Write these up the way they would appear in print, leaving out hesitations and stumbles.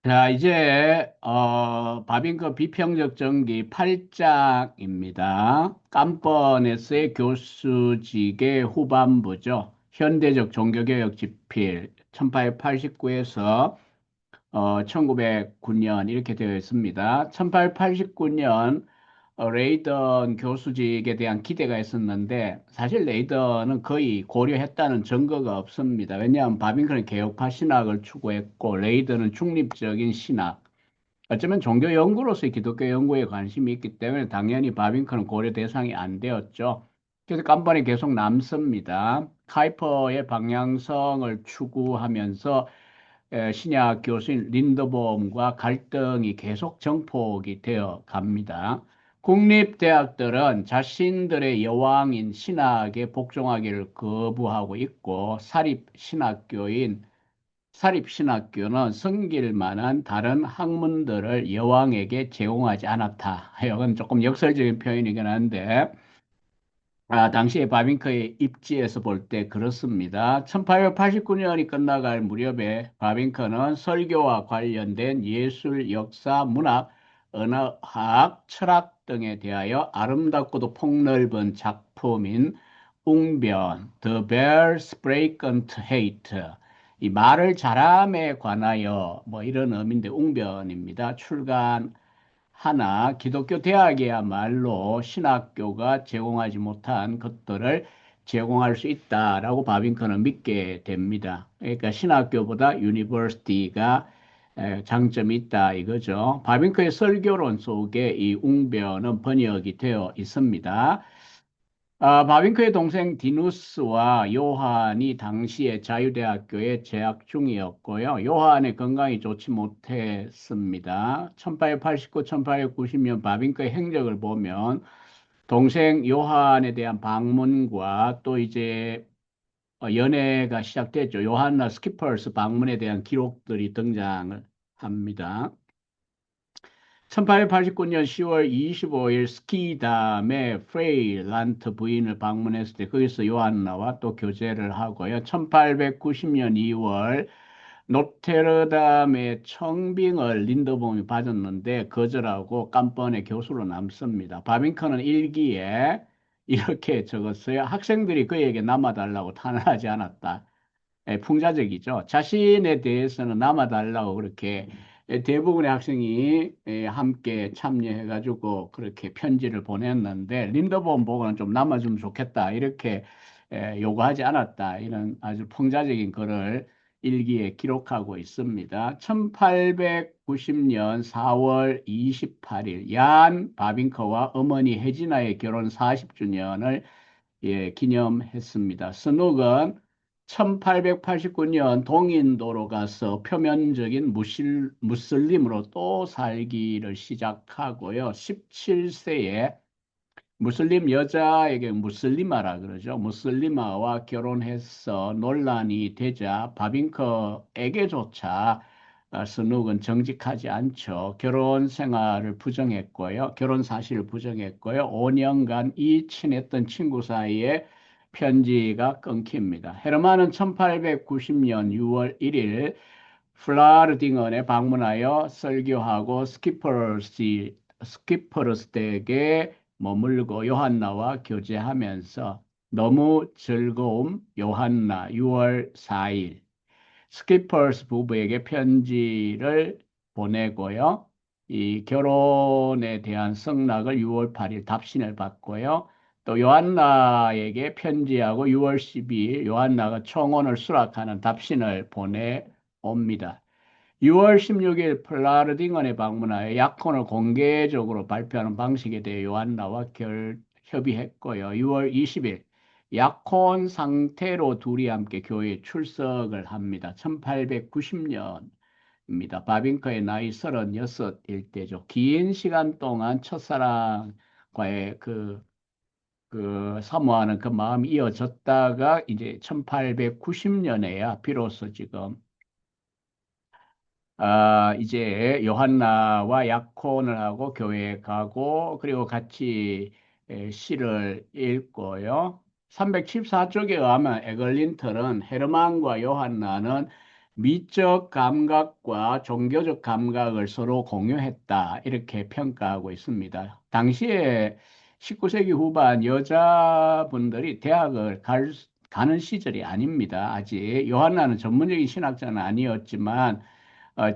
자, 이제 바빙크 비평적 전기 8장입니다. 깜번에서의 교수직의 후반부죠. 현대적 종교개혁 집필 1889에서 1909년 이렇게 되어 있습니다. 1889년 레이던 교수직에 대한 기대가 있었는데 사실 레이던은 거의 고려했다는 증거가 없습니다. 왜냐하면 바빙크는 개혁파 신학을 추구했고 레이던은 중립적인 신학, 어쩌면 종교 연구로서의 기독교 연구에 관심이 있기 때문에 당연히 바빙크는 고려 대상이 안 되었죠. 그래서 깜번이 계속 남습니다. 카이퍼의 방향성을 추구하면서 신약 교수인 린더보험과 갈등이 계속 정폭이 되어 갑니다. 국립대학들은 자신들의 여왕인 신학에 복종하기를 거부하고 있고 사립신학교는 섬길 만한 다른 학문들을 여왕에게 제공하지 않았다. 이건 조금 역설적인 표현이긴 한데, 당시에 바빙크의 입지에서 볼 때 그렇습니다. 1889년이 끝나갈 무렵에 바빙크는 설교와 관련된 예술, 역사, 문학, 언어학, 철학 등에 대하여 아름답고도 폭넓은 작품인 웅변, The Bear Spraken't Hate, 이 말을 잘함에 관하여 뭐 이런 의미인데 웅변입니다. 하나 기독교 대학이야말로 신학교가 제공하지 못한 것들을 제공할 수 있다라고 바빙크는 믿게 됩니다. 그러니까 신학교보다 유니버시티가 장점이 있다 이거죠. 바빙크의 설교론 속에 이 웅변은 번역이 되어 있습니다. 바빙크의 동생 디누스와 요한이 당시에 자유대학교에 재학 중이었고요. 요한의 건강이 좋지 못했습니다. 1889, 1890년 바빙크의 행적을 보면 동생 요한에 대한 방문과 또 이제 연애가 시작됐죠. 요한나 스키퍼스 방문에 대한 기록들이 등장을 합니다. 1889년 10월 25일 스키담의 프레일란트 부인을 방문했을 때 거기서 요한나와 또 교제를 하고요. 1890년 2월 노테르담의 청빙을 린더봉이 받았는데 거절하고 깜번의 교수로 남습니다. 바빙크는 일기에 이렇게 적었어요. 학생들이 그에게 남아달라고 탄원하지 않았다. 풍자적이죠. 자신에 대해서는 남아달라고 그렇게 대부분의 학생이 함께 참여해가지고 그렇게 편지를 보냈는데 린더본 보고는 좀 남아주면 좋겠다 이렇게 요구하지 않았다 이런 아주 풍자적인 글을 일기에 기록하고 있습니다. 1890년 4월 28일 얀 바빙커와 어머니 혜지나의 결혼 40주년을 기념했습니다. 스녹은 1889년 동인도로 가서 표면적인 무슬림으로 또 살기를 시작하고요. 17세에 무슬림 여자에게 무슬리마라 그러죠. 무슬리마와 결혼해서 논란이 되자 바빙커에게조차 스눅은 정직하지 않죠. 결혼 생활을 부정했고요. 결혼 사실을 부정했고요. 5년간 이 친했던 친구 사이에 편지가 끊깁니다. 헤르만은 1890년 6월 1일 플라르딩언에 방문하여 설교하고 스키퍼르스에게 머물고 요한나와 교제하면서 너무 즐거움 요한나 6월 4일 스키퍼스 부부에게 편지를 보내고요. 이 결혼에 대한 승낙을 6월 8일 답신을 받고요. 또 요한나에게 편지하고 6월 12일 요한나가 청혼을 수락하는 답신을 보내옵니다. 6월 16일 플라르딩언에 방문하여 약혼을 공개적으로 발표하는 방식에 대해 요한나와 협의했고요. 6월 20일 약혼 상태로 둘이 함께 교회에 출석을 합니다. 1890년입니다. 바빙커의 나이 36일 때죠. 긴 시간 동안 첫사랑과의 사모하는 그 마음이 이어졌다가 이제 1890년에야 비로소 지금 이제 요한나와 약혼을 하고 교회에 가고 그리고 같이 시를 읽고요. 314쪽에 의하면 에글린턴은 헤르만과 요한나는 미적 감각과 종교적 감각을 서로 공유했다. 이렇게 평가하고 있습니다. 당시에 19세기 후반 여자분들이 대학을 가는 시절이 아닙니다. 아직 요한나는 전문적인 신학자는 아니었지만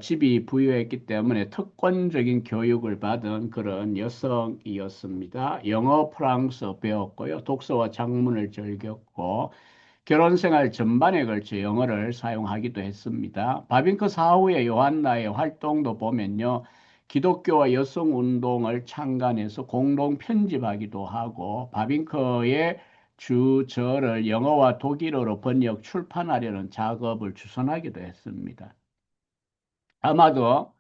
집이 부유했기 때문에 특권적인 교육을 받은 그런 여성이었습니다. 영어, 프랑스어 배웠고요. 독서와 작문을 즐겼고 결혼 생활 전반에 걸쳐 영어를 사용하기도 했습니다. 바빙크 사후의 요한나의 활동도 보면요. 기독교와 여성 운동을 창간해서 공동 편집하기도 하고 바빙크의 주저를 영어와 독일어로 번역 출판하려는 작업을 주선하기도 했습니다. 아마도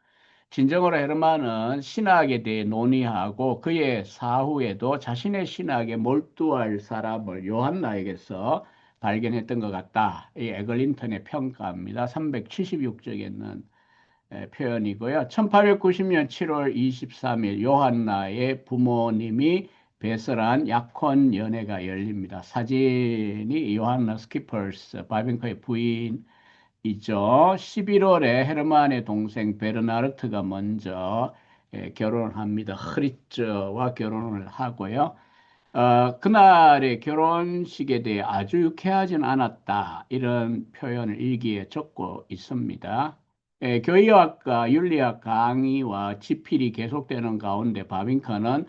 진정으로 헤르만은 신학에 대해 논의하고 그의 사후에도 자신의 신학에 몰두할 사람을 요한나에게서 발견했던 것 같다. 이 에글린턴의 평가입니다. 376쪽에 있는 표현이고요. 1890년 7월 23일 요한나의 부모님이 배설한 약혼 연회가 열립니다. 사진이 요한나 스키퍼스, 바빙크의 부인 있죠. 11월에 헤르만의 동생 베르나르트가 먼저 결혼을 합니다. 흐리츠와 결혼을 하고요. 그날의 결혼식에 대해 아주 유쾌하진 않았다. 이런 표현을 일기에 적고 있습니다. 교의학과 윤리학 강의와 집필이 계속되는 가운데 바빙커는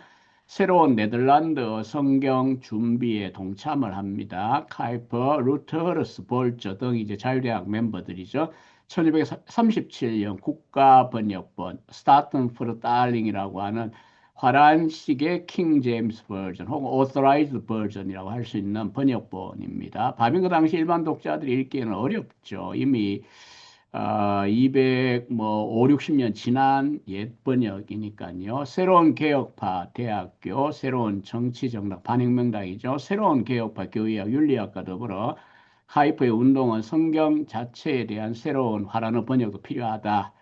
새로운 네덜란드 성경 준비에 동참을 합니다. 카이퍼, 루트허르스, 볼저 등 이제 자유대학 멤버들이죠. 1237년 국가번역본 스타튼 프르 달링이라고 하는 화란식의 킹 제임스 버전 혹은 오서라이즈 버전이라고 할 수 있는 번역본입니다. 바빙 그 당시 일반 독자들이 읽기에는 어렵죠. 이미 200, 뭐, 5, 60년 지난 옛 번역이니까요. 새로운 개혁파 대학교, 새로운 정치정당, 반혁명당이죠. 새로운 개혁파 교의학, 윤리학과 더불어 하이퍼의 운동은 성경 자체에 대한 새로운 화란의 번역도 필요하다.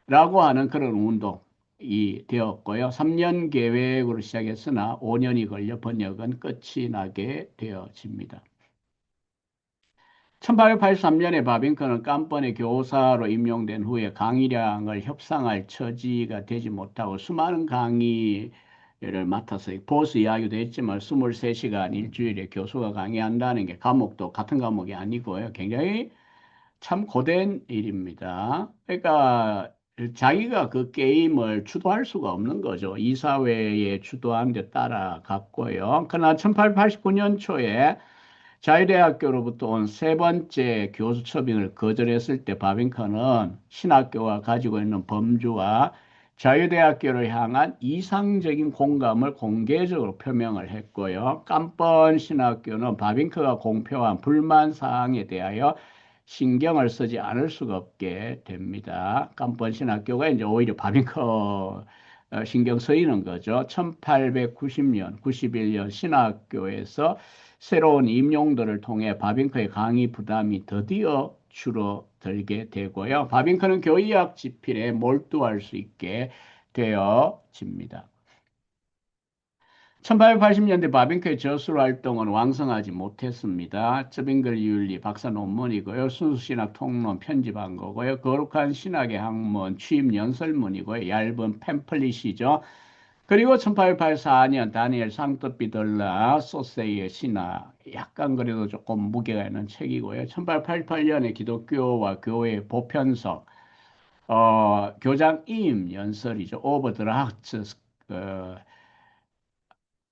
라고 하는 그런 운동이 되었고요. 3년 계획으로 시작했으나 5년이 걸려 번역은 끝이 나게 되어집니다. 1883년에 바빙크는 깜번의 교사로 임용된 후에 강의량을 협상할 처지가 되지 못하고 수많은 강의를 맡아서 보스 이야기도 했지만 23시간 일주일에 교수가 강의한다는 게 과목도 같은 과목이 아니고요. 굉장히 참 고된 일입니다. 그러니까 자기가 그 게임을 주도할 수가 없는 거죠. 이사회에 주도한 데 따라갔고요. 그러나 1889년 초에 자유대학교로부터 온 세 번째 교수 처빙을 거절했을 때 바빙커는 신학교가 가지고 있는 범주와 자유대학교를 향한 이상적인 공감을 공개적으로 표명을 했고요. 깜번 신학교는 바빙커가 공표한 불만 사항에 대하여 신경을 쓰지 않을 수가 없게 됩니다. 깜번 신학교가 이제 오히려 바빙커 신경 쓰이는 거죠. 1890년, 91년 신학교에서 새로운 임용들을 통해 바빙크의 강의 부담이 드디어 줄어들게 되고요. 바빙크는 교의학 집필에 몰두할 수 있게 되어집니다. 1880년대 바빙크의 저술 활동은 왕성하지 못했습니다. 쩌빙글 윤리 박사 논문이고요. 순수신학 통론 편집한 거고요. 거룩한 신학의 학문 취임 연설문이고요. 얇은 팸플릿이죠. 그리고 1884년 다니엘 상트비들라 소세이의 신화 약간 그래도 조금 무게가 있는 책이고요. 1888년에 기독교와 교회 보편석 교장 임 연설이죠. 오버 드라프트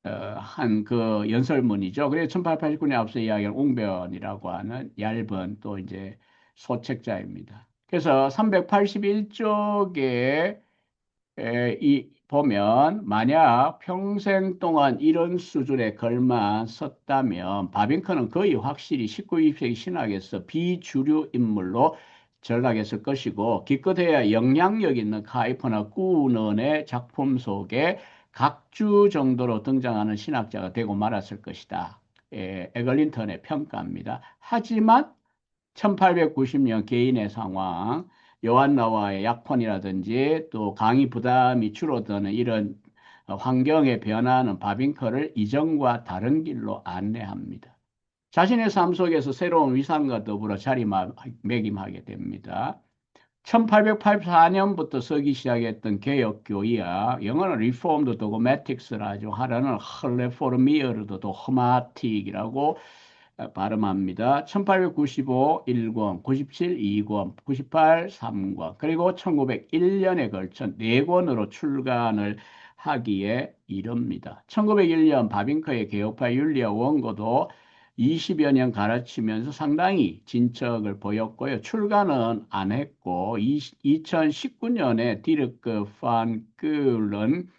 한 그 연설문이죠. 그래서 1889년 앞서 이야기한 웅변이라고 하는 얇은 또 이제 소책자입니다. 그래서 381쪽에 이 보면 만약 평생 동안 이런 수준의 글만 썼다면 바빙크는 거의 확실히 19, 20세기 신학에서 비주류 인물로 전락했을 것이고 기껏해야 영향력 있는 카이퍼나 꾸넌의 작품 속에 각주 정도로 등장하는 신학자가 되고 말았을 것이다. 에글린턴의 평가입니다. 하지만 1890년 개인의 상황, 요한나와의 약혼이라든지 또 강의 부담이 줄어드는 이런 환경의 변화는 바빙커를 이전과 다른 길로 안내합니다. 자신의 삶 속에서 새로운 위상과 더불어 자리매김하게 됩니다. 1884년부터 서기 시작했던 개혁교의야, 영어는 Reformed Dogmatics라 하죠. 하라는 헐레포르미어르도 도흐마틱이라고 발음합니다. 1895 1권, 97 2권, 98 3권, 그리고 1901년에 걸쳐 4권으로 출간을 하기에 이릅니다. 1901년 바빙커의 개혁파 윤리와 원고도 20여 년 가르치면서 상당히 진척을 보였고요. 출간은 안 했고, 2019년에 디르크 판 끓는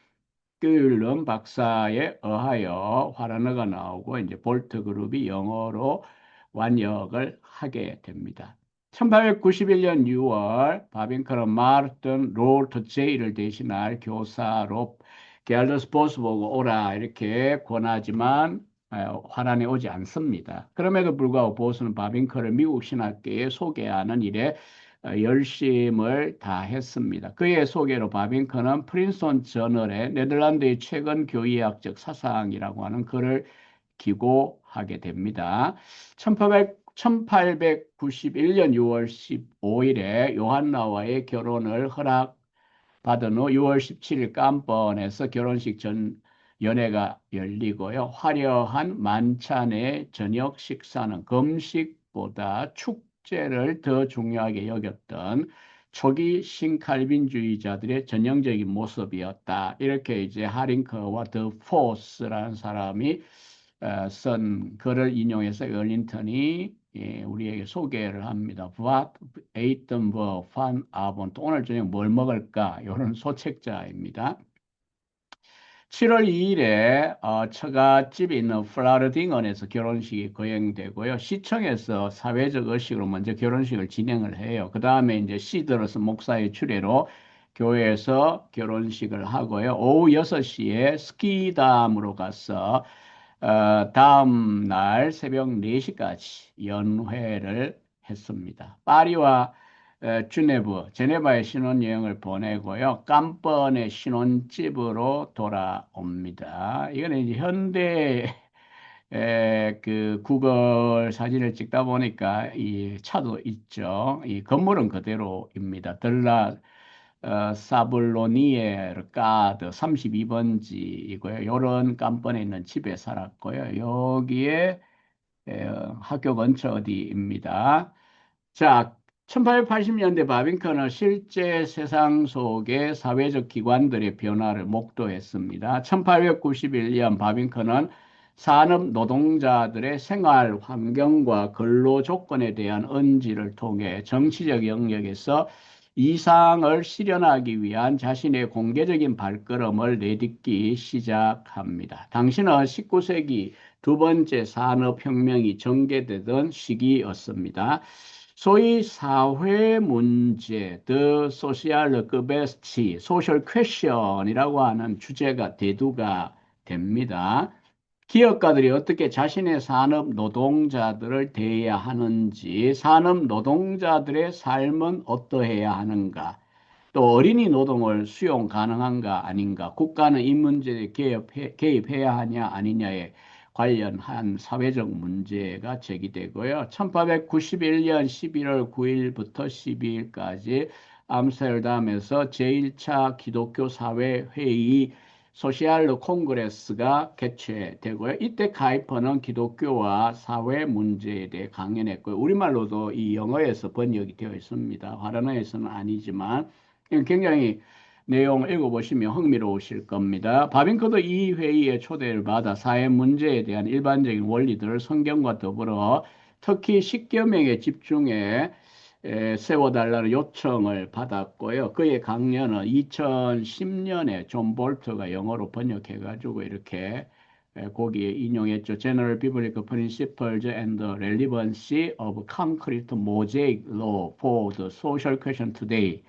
박사에 의하여 화라너가 나오고 이제 볼트 그룹이 영어로 완역을 하게 됩니다. 1891년 6월 바빙크는 마르튼 롤트 제이를 대신할 교사로 갤러스 보스 보고 오라 이렇게 권하지만 화란에 오지 않습니다. 그럼에도 불구하고 보스는 바빙크를 미국 신학계에 소개하는 일에 열심을 다했습니다. 그의 소개로 바빙크는 프린스턴 저널에 네덜란드의 최근 교의학적 사상이라고 하는 글을 기고하게 됩니다. 1891년 6월 15일에 요한나와의 결혼을 허락받은 후 6월 17일 깜번에서 결혼식 전 연회가 열리고요. 화려한 만찬의 저녁 식사는 금식보다 축제를 더 중요하게 여겼던 초기 신칼빈주의자들의 전형적인 모습이었다. 이렇게 이제 하링크와 더 포스라는 사람이 쓴 글을 인용해서 얼린턴이 우리에게 소개를 합니다. What ate them were van avond. 오늘 저녁 뭘 먹을까? 이런 소책자입니다. 7월 2일에 처갓집이 있는 플라르딩언에서 결혼식이 거행되고요. 시청에서 사회적 의식으로 먼저 결혼식을 진행을 해요. 그 다음에 이제 시드러스 목사의 추례로 교회에서 결혼식을 하고요. 오후 6시에 스키담으로 가서 다음 날 새벽 4시까지 연회를 했습니다. 파리와 제네바의 신혼여행을 보내고요. 깜번의 신혼집으로 돌아옵니다. 이거는 이제 현대 그 구글 사진을 찍다 보니까 이 차도 있죠. 이 건물은 그대로입니다. 사블로니에 가드 32번지이고요. 요런 깜번에 있는 집에 살았고요. 여기에 학교 근처 어디입니다. 자, 1880년대 바빙컨은 실제 세상 속의 사회적 기관들의 변화를 목도했습니다. 1891년 바빙컨은 산업 노동자들의 생활 환경과 근로 조건에 대한 언지를 통해 정치적 영역에서 이상을 실현하기 위한 자신의 공개적인 발걸음을 내딛기 시작합니다. 당시는 19세기 두 번째 산업혁명이 전개되던 시기였습니다. 소위 사회 문제, the social question, social question이라고 하는 주제가 대두가 됩니다. 기업가들이 어떻게 자신의 산업 노동자들을 대해야 하는지, 산업 노동자들의 삶은 어떠해야 하는가, 또 어린이 노동을 수용 가능한가 아닌가, 국가는 이 문제에 개입해야 하냐 아니냐에 관련한 사회적 문제가 제기되고요. 1891년 11월 9일부터 12일까지 암스테르담에서 제1차 기독교 사회 회의 소시알르 콩그레스가 개최되고요. 이때 카이퍼는 기독교와 사회 문제에 대해 강연했고요. 우리말로도 이 영어에서 번역이 되어 있습니다. 화른어에서는 아니지만 굉장히 내용 읽어보시면 흥미로우실 겁니다. 바빙크도 이 회의에 초대를 받아 사회 문제에 대한 일반적인 원리들을 성경과 더불어 특히 10계명에 집중해 세워달라는 요청을 받았고요. 그의 강연은 2010년에 존 볼트가 영어로 번역해가지고 이렇게 거기에 인용했죠. General Biblical Principles and the Relevancy of Concrete Mosaic Law for the Social Question Today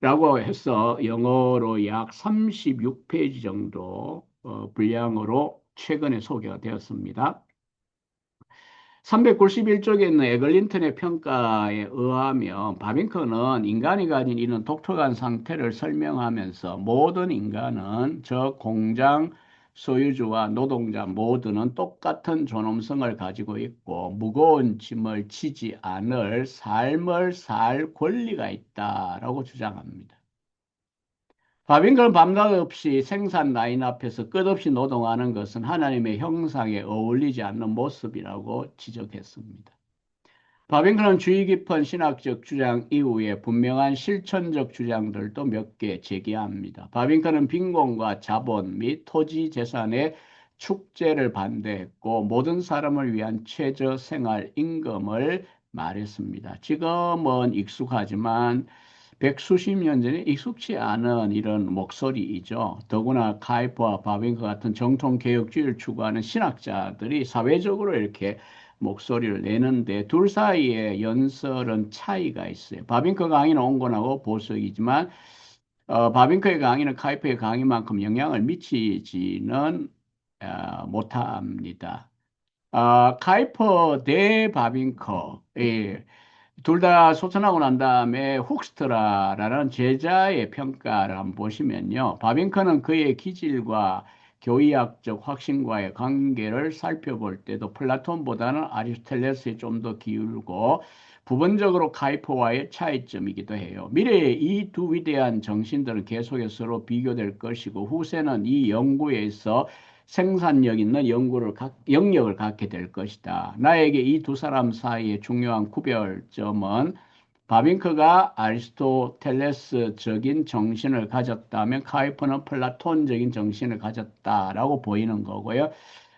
라고 해서 영어로 약 36페이지 정도 분량으로 최근에 소개가 되었습니다. 391쪽에 있는 에글린턴의 평가에 의하면 바빙크는 인간이 가진 이런 독특한 상태를 설명하면서 모든 인간은 저 공장 소유주와 노동자 모두는 똑같은 존엄성을 가지고 있고 무거운 짐을 지지 않을 삶을 살 권리가 있다라고 주장합니다. 바빙크는 밤낮 없이 생산 라인 앞에서 끝없이 노동하는 것은 하나님의 형상에 어울리지 않는 모습이라고 지적했습니다. 바빙크는 주의 깊은 신학적 주장 이후에 분명한 실천적 주장들도 몇 개 제기합니다. 바빙크는 빈곤과 자본 및 토지 재산의 축제를 반대했고 모든 사람을 위한 최저 생활 임금을 말했습니다. 지금은 익숙하지만 백수십 년 전에 익숙치 않은 이런 목소리이죠. 더구나 카이퍼와 바빙크 같은 정통 개혁주의를 추구하는 신학자들이 사회적으로 이렇게 목소리를 내는데 둘 사이에 연설은 차이가 있어요. 바빙크 강의는 온건하고 보수적이지만 바빙크의 강의는 카이퍼의 강의만큼 영향을 미치지는 못합니다. 카이퍼 대 바빙커. 예. 둘 다 소천하고 난 다음에 훅스트라라는 제자의 평가를 한번 보시면요. 바빙커는 그의 기질과 교의학적 확신과의 관계를 살펴볼 때도 플라톤보다는 아리스토텔레스에 좀 더 기울고 부분적으로 카이퍼와의 차이점이기도 해요. 미래에 이 두 위대한 정신들은 계속해서 서로 비교될 것이고 후세는 이 연구에서 생산력 있는 영역을 갖게 될 것이다. 나에게 이 두 사람 사이의 중요한 구별점은 바빙크가 아리스토텔레스적인 정신을 가졌다면 카이퍼는 플라톤적인 정신을 가졌다라고 보이는 거고요.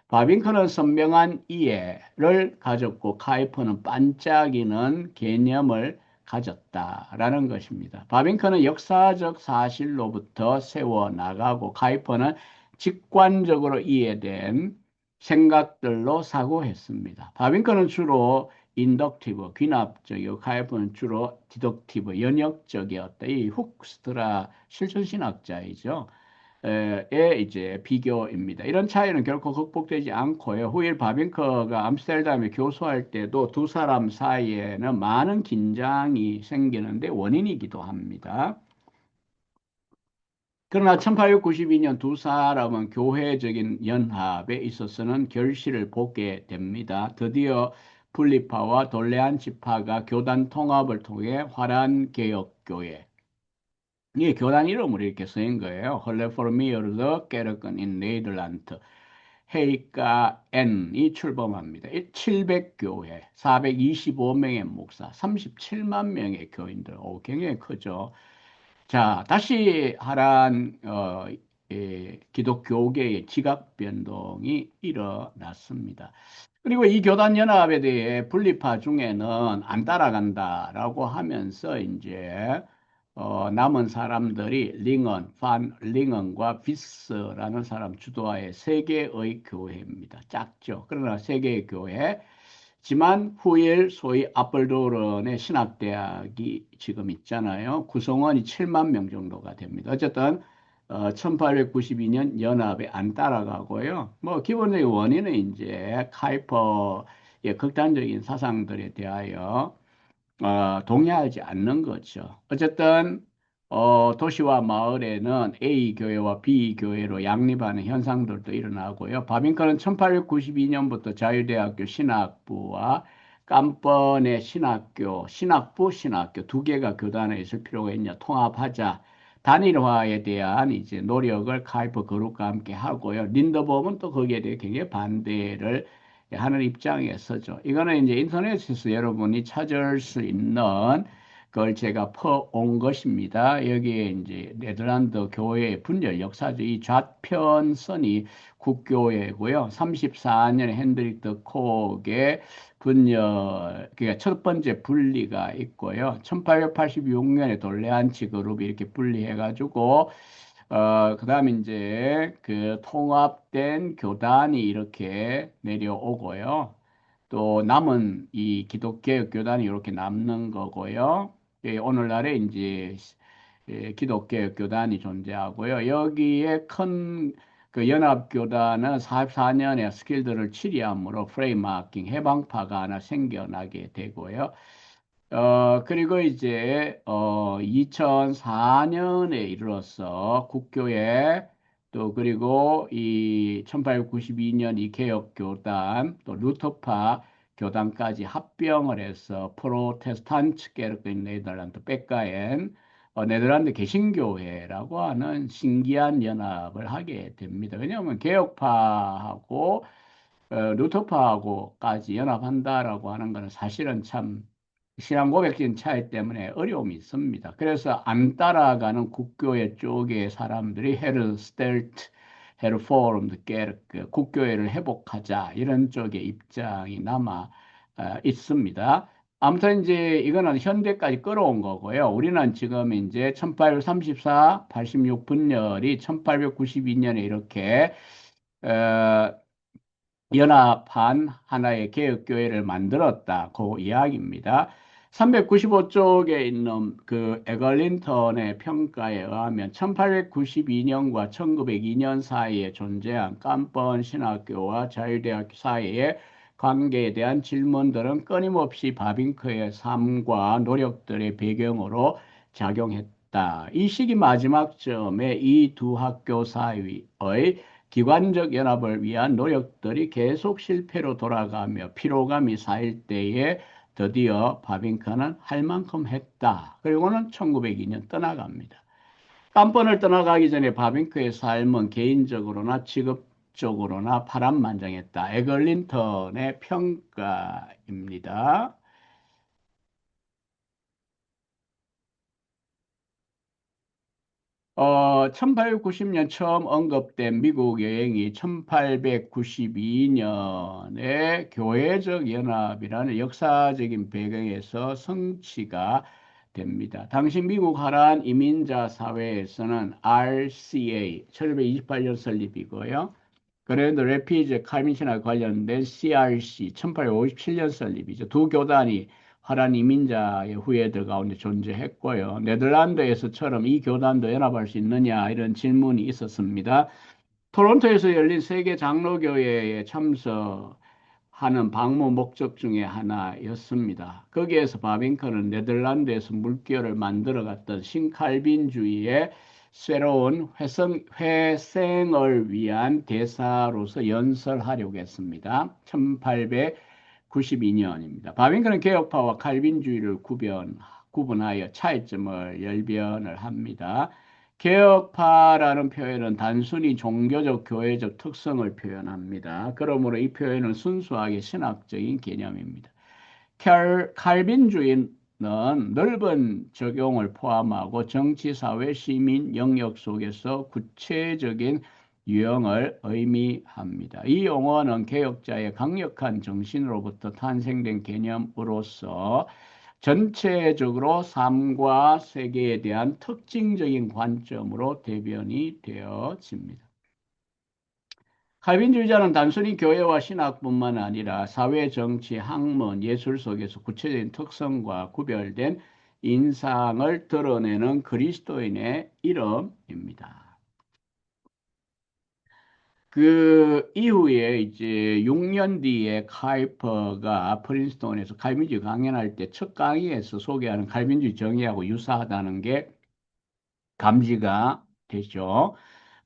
바빙크는 선명한 이해를 가졌고 카이퍼는 반짝이는 개념을 가졌다라는 것입니다. 바빙크는 역사적 사실로부터 세워 나가고 카이퍼는 직관적으로 이해된 생각들로 사고했습니다. 바빙크는 주로 인덕티브, 귀납적이고 카이퍼는 주로 디덕티브, 연역적이었다. 이 훅스트라 실천신학자이죠. 의 이제 비교입니다. 이런 차이는 결코 극복되지 않고요. 후일 바빙커가 암스테르담에 교수할 때도 두 사람 사이에는 많은 긴장이 생기는데 원인이기도 합니다. 그러나 1892년 두 사람은 교회적인 연합에 있어서는 결실을 보게 됩니다. 드디어 분리파와 돌레안 지파가 교단 통합을 통해 화란 개혁교회, 이 교단 이름으로 이렇게 쓰인 거예요. 헐레포르미어르드 게르건 인 네덜란드 헤이가 N이 출범합니다. 700교회, 425명의 목사, 37만 명의 교인들. 굉장히 크죠. 자, 다시 하란 기독교계의 지각 변동이 일어났습니다. 그리고 이 교단 연합에 대해 분리파 중에는 안 따라간다라고 하면서 이제 남은 사람들이 링언, 판 링언과 비스라는 사람 주도하에 세 개의 교회입니다. 작죠. 그러나 세 개의 교회. 지만 후일 소위 아폴도론의 신학대학이 지금 있잖아요. 구성원이 7만 명 정도가 됩니다. 어쨌든 1892년 연합에 안 따라가고요. 뭐 기본적인 원인은 이제 카이퍼의 극단적인 사상들에 대하여 동의하지 않는 거죠. 어쨌든 도시와 마을에는 A 교회와 B 교회로 양립하는 현상들도 일어나고요. 바빙크는 1892년부터 자유대학교 신학부와 깜번의 신학교 두 개가 교단에 있을 필요가 있냐 통합하자. 단일화에 대한 이제 노력을 카이퍼 그룹과 함께 하고요. 린더범은 또 거기에 대해 굉장히 반대를 하는 입장에 서죠. 이거는 이제 인터넷에서 여러분이 찾을 수 있는 그걸 제가 퍼온 것입니다. 여기에 이제 네덜란드 교회의 분열 역사죠. 이 좌편선이 국교회고요. 34년에 핸드리크 코크의 분열, 그러니까 첫 번째 분리가 있고요. 1886년에 돌레안치 그룹이 이렇게 분리해가지고 그다음에 이제 그 통합된 교단이 이렇게 내려오고요. 또 남은 이 기독교 교단이 이렇게 남는 거고요. 예, 오늘날에 이제 기독교 교단이 존재하고요. 여기에 큰 그 연합교단은 44년에 스킬드를 치리함으로 프레임마킹 해방파가 하나 생겨나게 되고요. 그리고 이제 2004년에 이르러서 국교에 또 그리고 이 1892년 이 개혁 교단 또 루터파 교단까지 합병을 해서 프로테스탄트 게르크 인 네덜란드 백가엔 네덜란드 개신교회라고 하는 신기한 연합을 하게 됩니다. 왜냐하면 개혁파하고 루터파하고까지 연합한다라고 하는 것은 사실은 참 신앙 고백적인 차이 때문에 어려움이 있습니다. 그래서 안 따라가는 국교회 쪽의 사람들이 헤르스텔트, 헤르포럼드 게르크, 국교회를 회복하자 이런 쪽의 입장이 남아 있습니다. 아무튼 이제 이거는 현대까지 끌어온 거고요. 우리는 지금 이제 1834, 86 분열이 1892년에 이렇게 어, 연합한 하나의 개혁교회를 만들었다. 그 이야기입니다. 395쪽에 있는 그 에글린턴의 평가에 의하면 1892년과 1902년 사이에 존재한 깜번 신학교와 자유대학교 사이의 관계에 대한 질문들은 끊임없이 바빙크의 삶과 노력들의 배경으로 작용했다. 이 시기 마지막 점에 이 두 학교 사이의 기관적 연합을 위한 노력들이 계속 실패로 돌아가며 피로감이 쌓일 때에 드디어 바빙크는 할 만큼 했다. 그리고는 1902년 떠나갑니다. 깜번을 떠나가기 전에 바빙크의 삶은 개인적으로나 직업적으로나 파란만장했다. 에글린턴의 평가입니다. 1890년 처음 언급된 미국 여행이 1892년에 교회적 연합이라는 역사적인 배경에서 성취가 됩니다. 당시 미국 하란 이민자 사회에서는 RCA 1728년 설립이고요. 그랜드 레피즈 칼빈신학 관련된 CRC 1857년 설립이죠. 두 교단이 화란 이민자의 후예들 가운데 존재했고요. 네덜란드에서처럼 이 교단도 연합할 수 있느냐 이런 질문이 있었습니다. 토론토에서 열린 세계 장로교회에 참석하는 방문 목적 중에 하나였습니다. 거기에서 바빙크는 네덜란드에서 물결을 만들어 갔던 신칼빈주의의 새로운 회생을 위한 대사로서 연설하려고 했습니다. 1892년입니다. 바빙크는 개혁파와 칼빈주의를 구분하여 차이점을 열변을 합니다. 개혁파라는 표현은 단순히 종교적, 교회적 특성을 표현합니다. 그러므로 이 표현은 순수하게 신학적인 개념입니다. 칼빈주의는 넓은 적용을 포함하고 정치, 사회, 시민 영역 속에서 구체적인 유형을 의미합니다. 이 용어는 개혁자의 강력한 정신으로부터 탄생된 개념으로서 전체적으로 삶과 세계에 대한 특징적인 관점으로 대변이 되어집니다. 칼빈주의자는 단순히 교회와 신학뿐만 아니라 사회, 정치, 학문, 예술 속에서 구체적인 특성과 구별된 인상을 드러내는 그리스도인의 이름입니다. 그 이후에 이제 6년 뒤에 카이퍼가 프린스톤에서 칼빈주의 강연할 때 첫 강의에서 소개하는 칼빈주의 정의하고 유사하다는 게 감지가 되죠.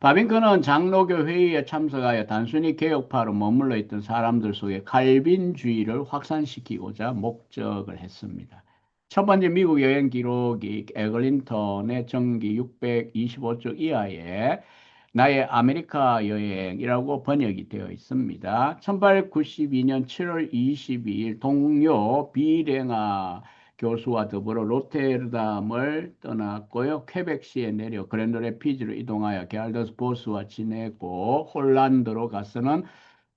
바빙크는 장로교 회의에 참석하여 단순히 개혁파로 머물러 있던 사람들 속에 칼빈주의를 확산시키고자 목적을 했습니다. 첫 번째 미국 여행 기록이 에글린턴의 정기 625쪽 이하에 나의 아메리카 여행이라고 번역이 되어 있습니다. 1892년 7월 22일 동료 비랭아 교수와 더불어 로테르담을 떠났고요. 퀘벡시에 내려 그랜드 레피즈로 이동하여 게알더스 보스와 지내고 홀란드로 가서는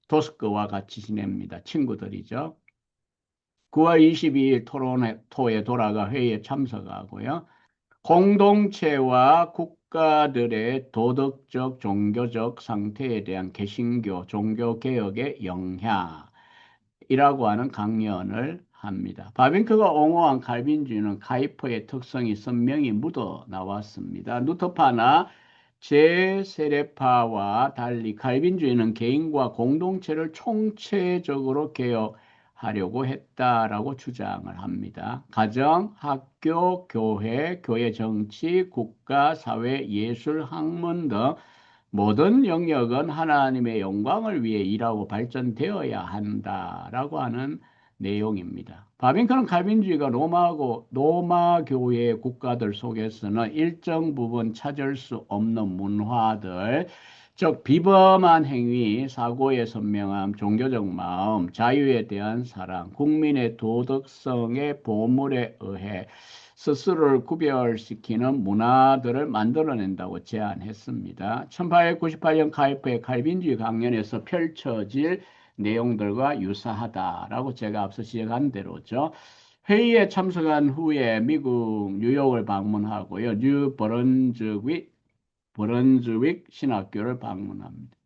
도스크와 같이 지냅니다. 친구들이죠. 9월 22일 토론토에 돌아가 회의에 참석하고요. 공동체와 국가들의 도덕적, 종교적 상태에 대한 개신교, 종교개혁의 영향이라고 하는 강연을 합니다. 바빙크가 옹호한 칼빈주의는 카이퍼의 특성이 선명히 묻어 나왔습니다. 루터파나 제세례파와 달리 칼빈주의는 개인과 공동체를 총체적으로 개혁하려고 했다라고 주장을 합니다. 가정, 학교, 교회, 교회 정치, 국가, 사회, 예술, 학문 등 모든 영역은 하나님의 영광을 위해 일하고 발전되어야 한다라고 하는 내용입니다. 바빙크는 칼빈주의가 로마 교회 국가들 속에서는 일정 부분 찾을 수 없는 문화들, 즉 비범한 행위, 사고의 선명함, 종교적 마음, 자유에 대한 사랑, 국민의 도덕성의 보물에 의해 스스로를 구별시키는 문화들을 만들어낸다고 제안했습니다. 1898년 카이프의 칼빈주의 강연에서 펼쳐질 내용들과 유사하다라고 제가 앞서 지적한 대로죠. 회의에 참석한 후에 미국 뉴욕을 방문하고요. 브런즈윅 신학교를 방문합니다.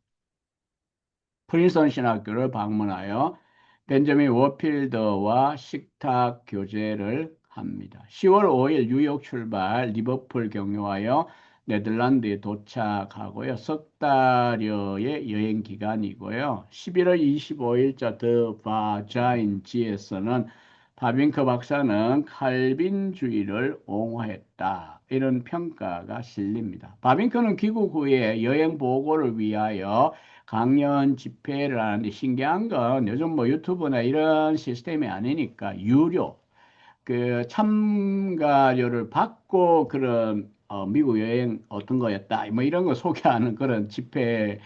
프린스턴 신학교를 방문하여 벤저민 워필더와 식탁 교제를 합니다. 10월 5일 뉴욕 출발, 리버풀 경유하여 네덜란드에 도착하고요. 석 달여의 여행 기간이고요. 11월 25일자 더 바자인지에서는 바빙크 박사는 칼빈주의를 옹호했다. 이런 평가가 실립니다. 바빙크는 귀국 후에 여행 보고를 위하여 강연 집회를 하는데 신기한 건 요즘 뭐 유튜브나 이런 시스템이 아니니까 유료 그 참가료를 받고 그런 미국 여행 어떤 거였다 뭐 이런 거 소개하는 그런 집회들을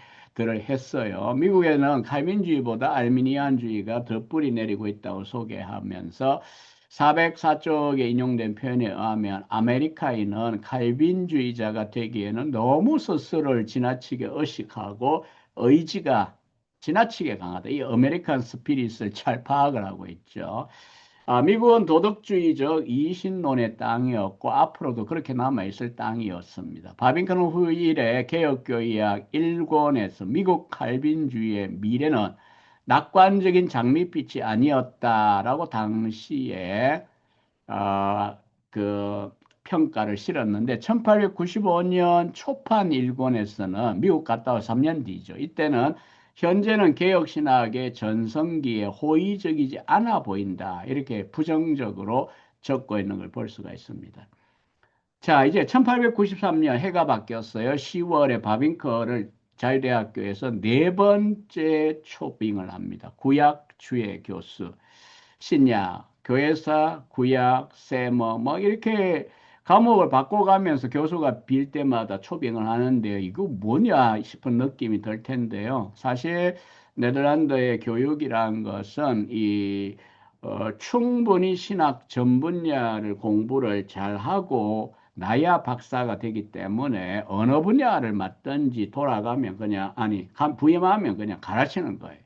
했어요. 미국에는 칼빈주의보다 알미니안주의가 더 뿌리 내리고 있다고 소개하면서 404쪽에 인용된 표현에 의하면 아메리카인은 칼빈주의자가 되기에는 너무 스스로를 지나치게 의식하고 의지가 지나치게 강하다. 이 아메리칸 스피릿을 잘 파악을 하고 있죠. 미국은 도덕주의적 이신론의 땅이었고 앞으로도 그렇게 남아있을 땅이었습니다. 바빙크는 후일에 개혁교의학 1권에서 미국 칼빈주의의 미래는 낙관적인 장밋빛이 아니었다라고 당시에 그 평가를 실었는데 1895년 초판 일권에서는 미국 갔다 와 3년 뒤죠. 이때는 현재는 개혁신학의 전성기에 호의적이지 않아 보인다. 이렇게 부정적으로 적고 있는 걸 볼 수가 있습니다. 자, 이제 1893년 해가 바뀌었어요. 10월에 바빙커를 자유대학교에서 네 번째 초빙을 합니다. 구약 주의 교수. 신약, 교회사, 구약, 세머, 뭐 이렇게 과목을 바꿔가면서 교수가 빌 때마다 초빙을 하는데요. 이거 뭐냐 싶은 느낌이 들 텐데요. 사실 네덜란드의 교육이란 것은 충분히 신학 전 분야를 공부를 잘하고 나야 박사가 되기 때문에 어느 분야를 맡든지 돌아가면 그냥 부임하면 그냥 가르치는 거예요.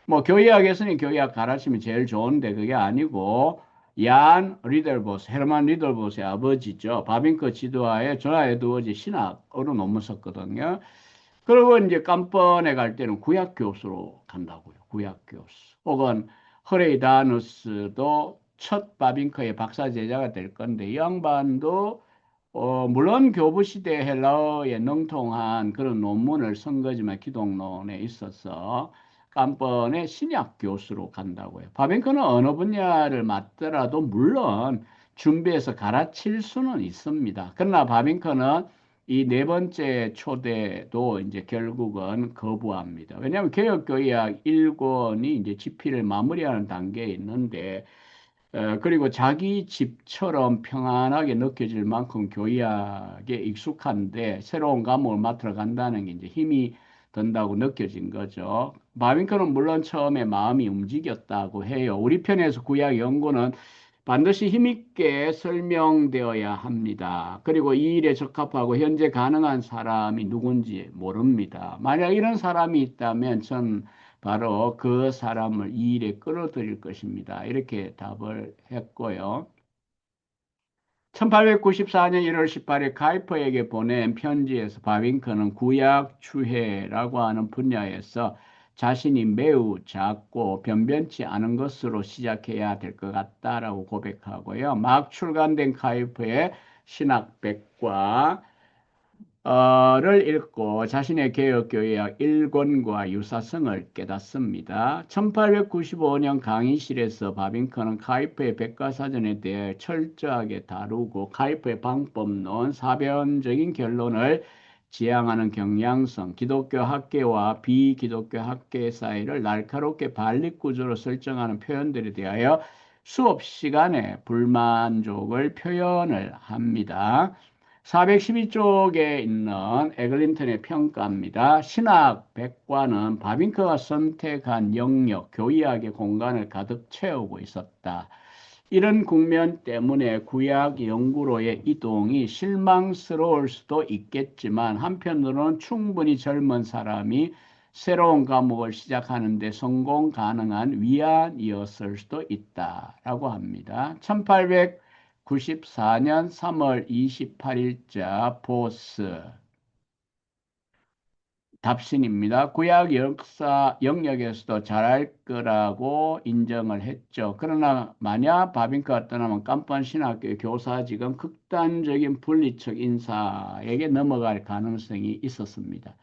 뭐 교의학에서는 교의학 가르치면 제일 좋은데 그게 아니고 헤르만 리델보스의 아버지죠. 바빙크 지도하에 존 에드워즈 신학으로 논문 썼거든요. 그리고 이제 깜번에 갈 때는 구약 교수로 간다고요. 구약 교수. 혹은 허레이 다누스도 첫 바빙크의 박사 제자가 될 건데 이 양반도 물론 교부 시대 헬라어에 능통한 그런 논문을 쓴 거지만 기독론에 있어서 깜번에 신약 교수로 간다고요. 바빙크는 어느 분야를 맡더라도 물론 준비해서 가르칠 수는 있습니다. 그러나 바빙크는 이 네 번째 초대도 이제 결국은 거부합니다. 왜냐하면 개혁교의학 1권이 이제 집필을 마무리하는 단계에 있는데 그리고 자기 집처럼 평안하게 느껴질 만큼 교의학에 익숙한데 새로운 과목을 맡으러 간다는 게 이제 힘이 든다고 느껴진 거죠. 바빙크는 물론 처음에 마음이 움직였다고 해요. 우리 편에서 구약 연구는 반드시 힘있게 설명되어야 합니다. 그리고 이 일에 적합하고 현재 가능한 사람이 누군지 모릅니다. 만약 이런 사람이 있다면 전 바로 그 사람을 이 일에 끌어들일 것입니다. 이렇게 답을 했고요. 1894년 1월 18일 카이퍼에게 보낸 편지에서 바빙크는 구약 추해라고 하는 분야에서 자신이 매우 작고 변변치 않은 것으로 시작해야 될 것 같다라고 고백하고요. 막 출간된 카이퍼의 신학백과 를 읽고 자신의 개혁교회학 1권과 유사성을 깨닫습니다. 1895년 강의실에서 바빙크는 카이프의 백과사전에 대해 철저하게 다루고 카이프의 방법론, 사변적인 결론을 지향하는 경향성, 기독교 학계와 비기독교 학계 사이를 날카롭게 반립구조로 설정하는 표현들에 대하여 수업 시간에 불만족을 표현을 합니다. 412쪽에 있는 에글린턴의 평가입니다. 신학 백과는 바빙크가 선택한 영역, 교리학의 공간을 가득 채우고 있었다. 이런 국면 때문에 구약 연구로의 이동이 실망스러울 수도 있겠지만 한편으로는 충분히 젊은 사람이 새로운 과목을 시작하는 데 성공 가능한 위안이었을 수도 있다라고 합니다. 1894년 3월 28일자 보스 답신입니다. 구약 역사 영역에서도 잘할 거라고 인정을 했죠. 그러나 만약 바빙크가 떠나면 깜판 신학교 교사직은 극단적인 분리적 인사에게 넘어갈 가능성이 있었습니다.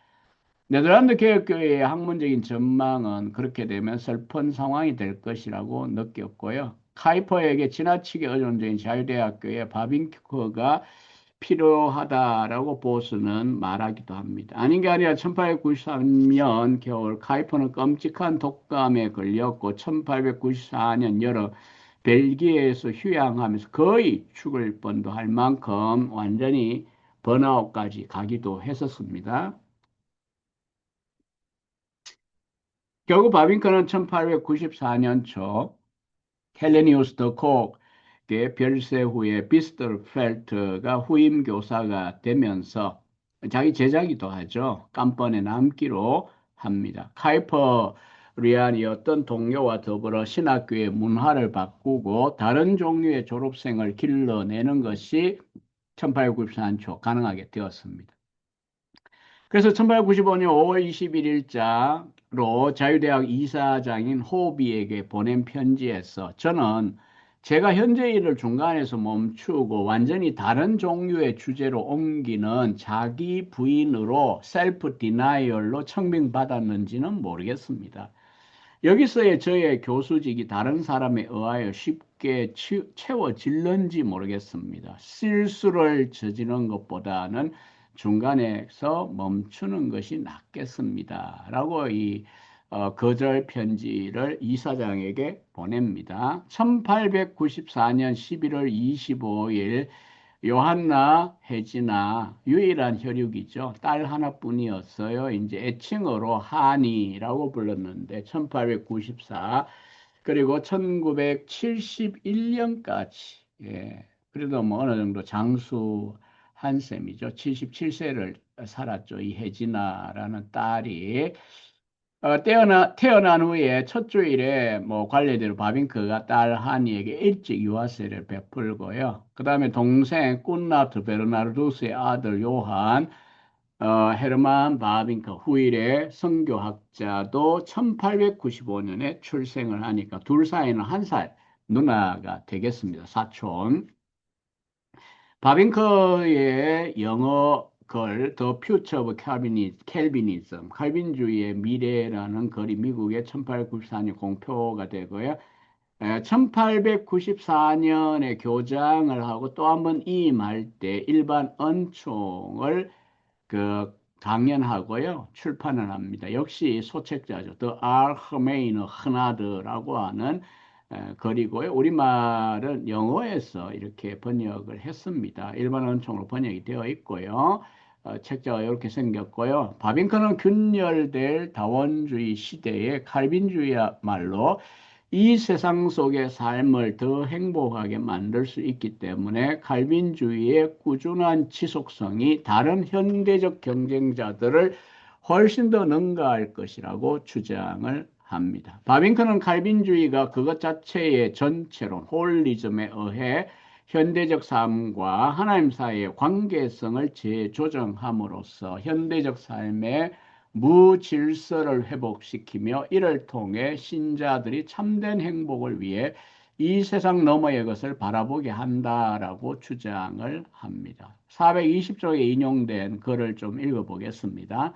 네덜란드 개혁교회의 학문적인 전망은 그렇게 되면 슬픈 상황이 될 것이라고 느꼈고요. 카이퍼에게 지나치게 의존적인 자유대학교의 바빙크가 필요하다라고 보스는 말하기도 합니다. 아닌 게 아니라 1893년 겨울 카이퍼는 끔찍한 독감에 걸렸고 1894년 여름 벨기에에서 휴양하면서 거의 죽을 뻔도 할 만큼 완전히 번아웃까지 가기도 했었습니다. 결국 바빙크는 1894년 초 헬레니우스 더 콕의 별세 후에 비스터펠트가 후임 교사가 되면서 자기 제자기도 하죠. 깜번에 남기로 합니다. 카이퍼리안이었던 동료와 더불어 신학교의 문화를 바꾸고 다른 종류의 졸업생을 길러내는 것이 1894년 초 가능하게 되었습니다. 그래서 1895년 5월 21일자로 자유대학 이사장인 호비에게 보낸 편지에서 저는 제가 현재 일을 중간에서 멈추고 완전히 다른 종류의 주제로 옮기는 자기 부인으로 셀프 디나이얼로 청빙받았는지는 모르겠습니다. 여기서의 저의 교수직이 다른 사람에 의하여 쉽게 채워질는지 모르겠습니다. 실수를 저지른 것보다는 중간에서 멈추는 것이 낫겠습니다. 라고 이 거절 편지를 이사장에게 보냅니다. 1894년 11월 25일 요한나 혜진아 유일한 혈육이죠. 딸 하나뿐이었어요. 이제 애칭으로 하니라고 불렀는데 1894 그리고 1971년까지 예. 그래도 뭐 어느 정도 장수한 셈이죠. 77세를 살았죠. 이 혜진아라는 딸이 태어난 후에 첫 주일에 뭐 관례대로 바빙크가 딸 하니에게 일찍 유아세를 베풀고요. 그 다음에 동생 꾼나트 베르나르두스의 아들 요한 헤르만 바빙크 후일의 선교학자도 1895년에 출생을 하니까 둘 사이는 한 살 누나가 되겠습니다. 사촌. 바빙크의 영어 글 The Future of Calvinism, 칼빈주의의 미래라는 글이 미국의 1894년 공표가 되고요. 1894년에 교장을 하고 또 한번 이임할 때 일반 은총을 강연하고요. 출판을 합니다. 역시 소책자죠. The Algemeine Gnade라고 하는 글이고요. 우리말은 영어에서 이렇게 번역을 했습니다. 일반 언총으로 번역이 되어 있고요. 책자가 이렇게 생겼고요. 바빙크는 균열될 다원주의 시대에 칼빈주의야말로 이 세상 속의 삶을 더 행복하게 만들 수 있기 때문에 칼빈주의의 꾸준한 지속성이 다른 현대적 경쟁자들을 훨씬 더 능가할 것이라고 주장을 합니다. 바빙크는 칼빈주의가 그것 자체의 전체론, 홀리즘에 의해 현대적 삶과 하나님 사이의 관계성을 재조정함으로써 현대적 삶의 무질서를 회복시키며 이를 통해 신자들이 참된 행복을 위해 이 세상 너머의 것을 바라보게 한다라고 주장을 합니다. 420쪽에 인용된 글을 좀 읽어보겠습니다.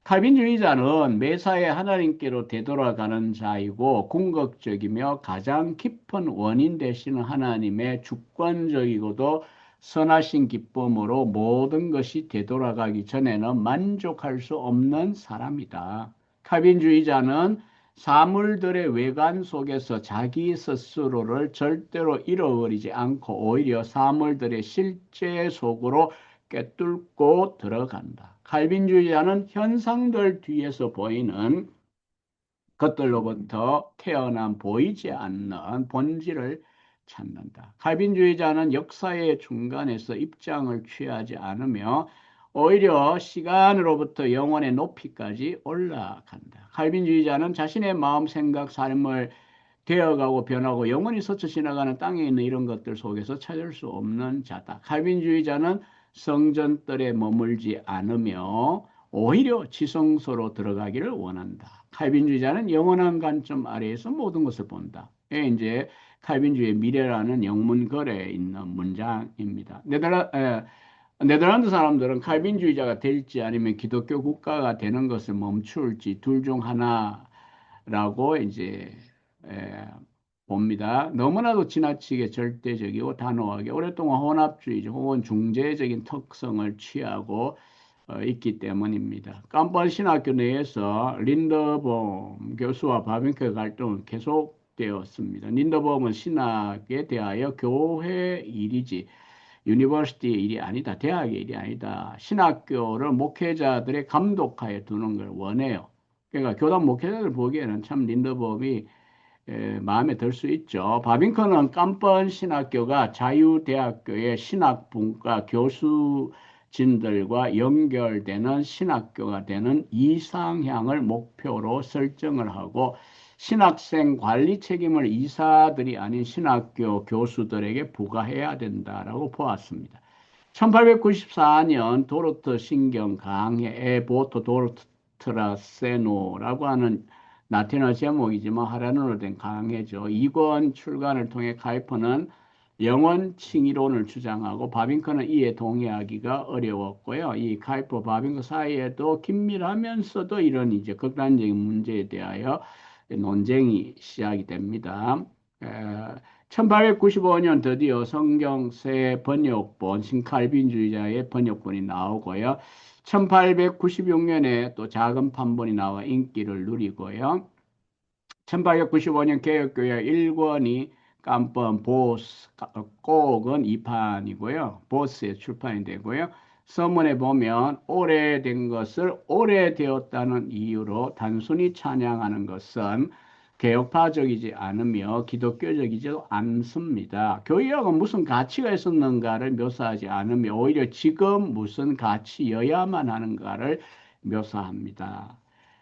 칼빈주의자는 매사에 하나님께로 되돌아가는 자이고 궁극적이며 가장 깊은 원인 되시는 하나님의 주권적이고도 선하신 기쁨으로 모든 것이 되돌아가기 전에는 만족할 수 없는 사람이다. 칼빈주의자는 사물들의 외관 속에서 자기 스스로를 절대로 잃어버리지 않고 오히려 사물들의 실제 속으로 꿰뚫고 들어간다. 칼빈주의자는 현상들 뒤에서 보이는 것들로부터 태어난 보이지 않는 본질을 찾는다. 칼빈주의자는 역사의 중간에서 입장을 취하지 않으며 오히려 시간으로부터 영혼의 높이까지 올라간다. 칼빈주의자는 자신의 마음, 생각, 삶을 되어가고 변하고 영원히 스쳐 지나가는 땅에 있는 이런 것들 속에서 찾을 수 없는 자다. 칼빈주의자는 성전들에 머물지 않으며 오히려 지성소로 들어가기를 원한다. 칼빈주의자는 영원한 관점 아래에서 모든 것을 본다. 이게 이제 칼빈주의 미래라는 영문글에 있는 문장입니다. 네덜란드 사람들은 칼빈주의자가 될지 아니면 기독교 국가가 되는 것을 멈출지 둘 중 하나라고 이제 에, 봅니다. 너무나도 지나치게 절대적이고 단호하게 오랫동안 혼합주의적 혹은 중재적인 특성을 취하고 있기 때문입니다. 깜번 신학교 내에서 린더범 교수와 바빙크의 갈등은 계속되었습니다. 린더범은 신학에 대하여 교회 일이지 유니버시티의 일이 아니다. 대학의 일이 아니다. 신학교를 목회자들의 감독하에 두는 걸 원해요. 그러니까 교단 목회자들 보기에는 참 린더범이 마음에 들 수 있죠. 바빙커는 깜번 신학교가 자유대학교의 신학분과 교수진들과 연결되는 신학교가 되는 이상향을 목표로 설정을 하고 신학생 관리 책임을 이사들이 아닌 신학교 교수들에게 부과해야 된다라고 보았습니다. 1894년 도르트 신경 강해 에보토 도르트라세노라고 하는 라틴어 제목이지만 하란어로 된 강해죠. 2권 출간을 통해 카이퍼는 영원 칭의론을 주장하고 바빙커는 이에 동의하기가 어려웠고요. 이 카이퍼 바빙커 사이에도 긴밀하면서도 이런 이제 극단적인 문제에 대하여 논쟁이 시작이 됩니다. 1895년 드디어 성경 새 번역본 신칼빈주의자의 번역본이 나오고요. 1896년에 또 작은 판본이 나와 인기를 누리고요. 1895년 개혁교회 1권이 깜뻔 보스, 꼭은 2판이고요. 보스에 출판이 되고요. 서문에 보면 오래된 것을 오래되었다는 이유로 단순히 찬양하는 것은 개혁파적이지 않으며 기독교적이지도 않습니다. 교회학은 무슨 가치가 있었는가를 묘사하지 않으며 오히려 지금 무슨 가치여야만 하는가를 묘사합니다.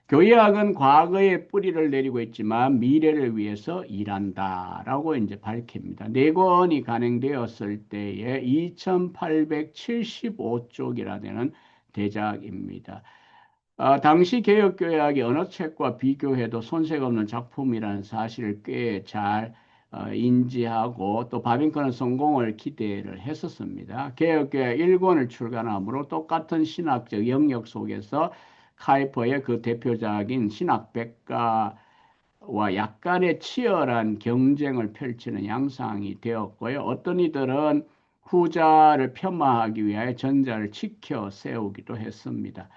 교회학은 과거의 뿌리를 내리고 있지만 미래를 위해서 일한다라고 이제 밝힙니다. 네 권이 간행되었을 때에 2875쪽이라 되는 대작입니다. 당시 개혁교회학이 어느 책과 비교해도 손색 없는 작품이라는 사실을 꽤 잘 인지하고 또 바빙커는 성공을 기대를 했었습니다. 개혁교회 1권을 출간하므로 똑같은 신학적 영역 속에서 카이퍼의 그 대표작인 신학백과와 약간의 치열한 경쟁을 펼치는 양상이 되었고요. 어떤 이들은 후자를 폄하하기 위하여 전자를 지켜 세우기도 했습니다.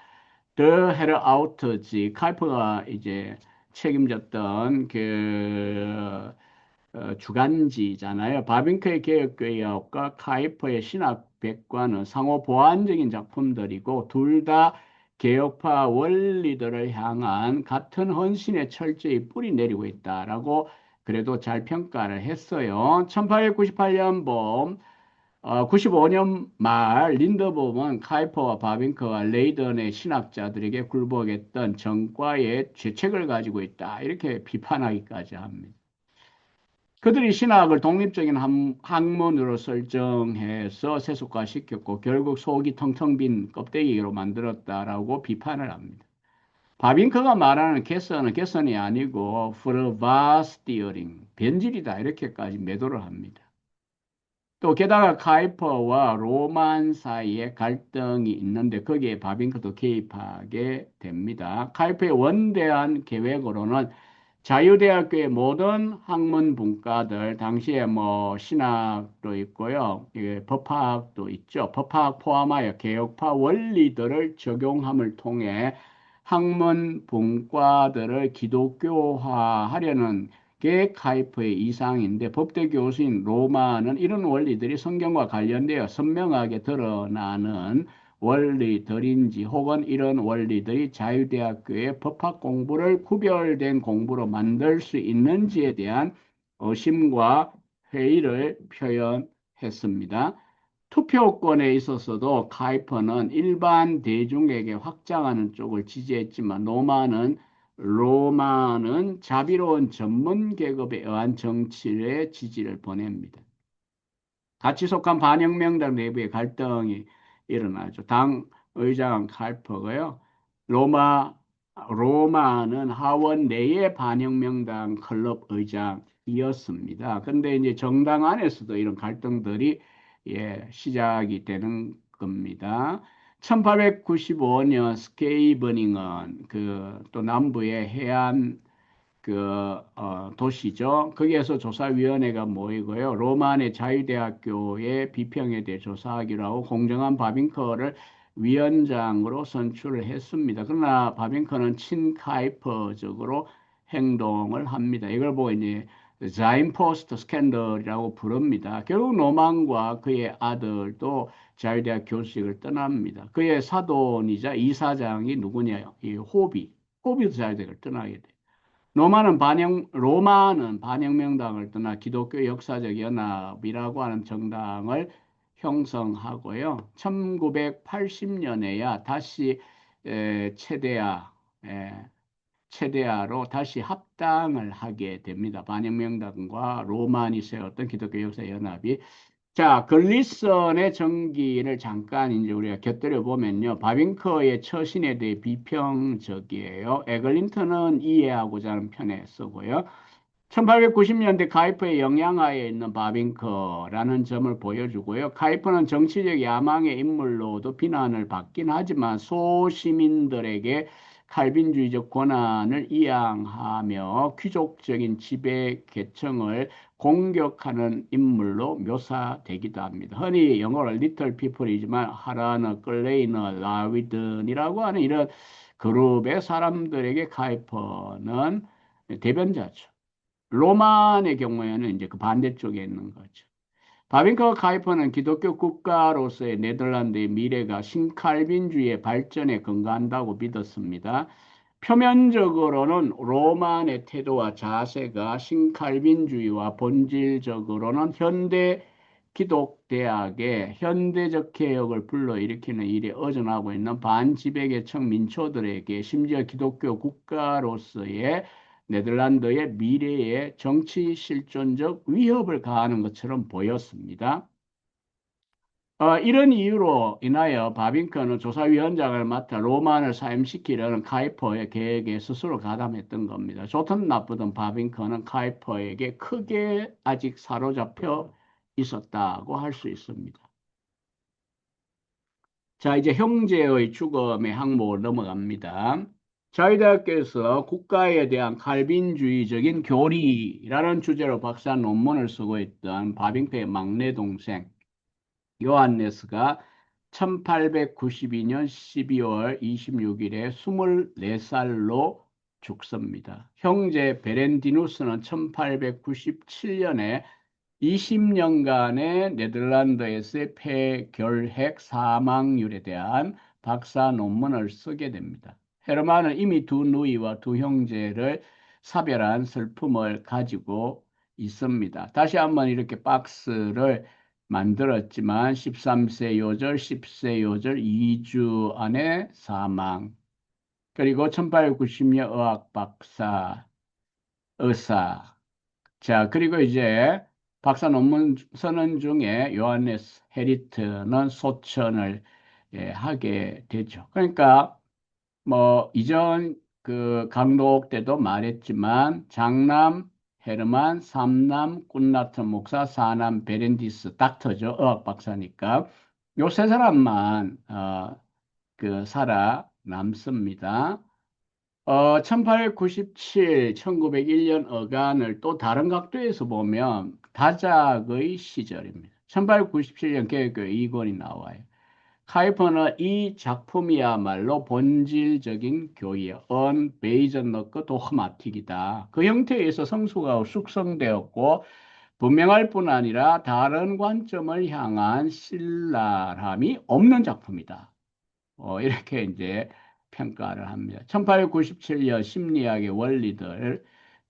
The Head Out지 카이퍼가 이제 책임졌던 그 주간지잖아요. 바빙크의 개혁교회학과 카이퍼의 신학백과는 상호 보완적인 작품들이고 둘 다 개혁파 원리들을 향한 같은 헌신의 철저히 뿌리 내리고 있다라고 그래도 잘 평가를 했어요. 1898년 봄 95년 말 린더범은 카이퍼와 바빙크와 레이던의 신학자들에게 굴복했던 정과의 죄책을 가지고 있다. 이렇게 비판하기까지 합니다. 그들이 신학을 독립적인 학문으로 설정해서 세속화시켰고 결국 속이 텅텅 빈 껍데기로 만들었다라고 비판을 합니다. 바빙크가 말하는 개선이 아니고 프르바스티어링, 변질이다 이렇게까지 매도를 합니다. 또 게다가 카이퍼와 로만 사이에 갈등이 있는데 거기에 바빙크도 개입하게 됩니다. 카이퍼의 원대한 계획으로는 자유대학교의 모든 학문 분과들, 당시에 뭐 신학도 있고요, 법학도 있죠. 법학 포함하여 개혁파 원리들을 적용함을 통해 학문 분과들을 기독교화하려는 게 카이프의 이상인데, 법대 교수인 로마는 이런 원리들이 성경과 관련되어 선명하게 드러나는 원리들인지, 혹은 이런 원리들이 자유대학교의 법학 공부를 구별된 공부로 만들 수 있는지에 대한 의심과 회의를 표현했습니다. 투표권에 있어서도 카이퍼는 일반 대중에게 확장하는 쪽을 지지했지만, 로마는 자비로운 전문 계급에 의한 정치의 지지를 보냅니다. 같이 속한 반혁명당 내부의 갈등이 일어나죠. 당 의장 칼퍼고요. 로마 로마는 하원 내의 반혁명당 클럽 의장이었습니다. 근데 이제 정당 안에서도 이런 갈등들이 시작이 되는 겁니다. 1895년 스케이버닝은 그 또 남부의 해안 도시죠. 거기에서 조사위원회가 모이고요. 로만의 자유대학교의 비평에 대해 조사하기로 하고 공정한 바빙커를 위원장으로 선출을 했습니다. 그러나 바빙커는 친카이퍼적으로 행동을 합니다. 이걸 보고 이제 자인포스트 스캔들이라고 부릅니다. 결국 노만과 그의 아들도 자유대학 교수직을 떠납니다. 그의 사돈이자 이사장이 누구냐? 이 호비도 자유대학을 떠나게 돼요. 로마는 반혁명당을 떠나 기독교 역사적 연합이라고 하는 정당을 형성하고요. 1980년에야 다시 체대아, 에, 체대아로 다시 합당을 하게 됩니다. 반혁명당과 로만이 세웠던 기독교 역사 연합이. 자, 글리슨의 정기를 잠깐 이제 우리가 곁들여 보면요. 바빙커의 처신에 대해 비평적이에요. 에글린턴은 이해하고자 하는 편에 쓰고요. 1890년대 카이퍼의 영향하에 있는 바빙커라는 점을 보여주고요. 카이퍼는 정치적 야망의 인물로도 비난을 받긴 하지만 소시민들에게 칼빈주의적 권한을 이양하며 귀족적인 지배 계층을 공격하는 인물로 묘사되기도 합니다. 흔히 영어로 리틀 피플이지만 하라너, 클레이너, 라위든이라고 하는 이런 그룹의 사람들에게 카이퍼는 대변자죠. 로만의 경우에는 이제 그 반대쪽에 있는 거죠. 바빙커 카이퍼는 기독교 국가로서의 네덜란드의 미래가 신칼빈주의의 발전에 근거한다고 믿었습니다. 표면적으로는 로만의 태도와 자세가 신칼빈주의와 본질적으로는 현대 기독대학의 현대적 개혁을 불러일으키는 일에 의존하고 있는 반지배계층 민초들에게, 심지어 기독교 국가로서의 네덜란드의 미래에 정치 실존적 위협을 가하는 것처럼 보였습니다. 이런 이유로 인하여 바빙커는 조사위원장을 맡아 로만을 사임시키려는 카이퍼의 계획에 스스로 가담했던 겁니다. 좋든 나쁘든 바빙커는 카이퍼에게 크게 아직 사로잡혀 있었다고 할 수 있습니다. 자, 이제 형제의 죽음의 항목을 넘어갑니다. 자유대학교에서 국가에 대한 칼빈주의적인 교리라는 주제로 박사 논문을 쓰고 있던 바빙크의 막내 동생 요한네스가 1892년 12월 26일에 24살로 죽습니다. 형제 베렌디누스는 1897년에 20년간의 네덜란드에서의 폐결핵 사망률에 대한 박사 논문을 쓰게 됩니다. 헤르만은 이미 두 누이와 두 형제를 사별한 슬픔을 가지고 있습니다. 다시 한번 이렇게 박스를 만들었지만 13세 요절, 10세 요절, 2주 안에 사망. 그리고 1890년 의학 박사, 의사. 자, 그리고 이제 박사 논문 서는 중에 요하네스 헤리트는 소천을 하게 되죠. 그러니까 뭐 이전 그 강록 때도 말했지만 장남 헤르만, 삼남 꾼나트 목사, 사남 베렌디스 닥터죠. 의학 박사니까 요 세 사람만 그 살아 남습니다. 1897, 1901년 어간을 또 다른 각도에서 보면 다작의 시절입니다. 1897년 개혁교회 2권이 나와요. 카이퍼는 이 작품이야말로 본질적인 교의, 베이전너크 도흐마틱이다. 그 형태에서 성수가 숙성되었고 분명할 뿐 아니라 다른 관점을 향한 신랄함이 없는 작품이다. 이렇게 이제 평가를 합니다. 1897년 심리학의 원리들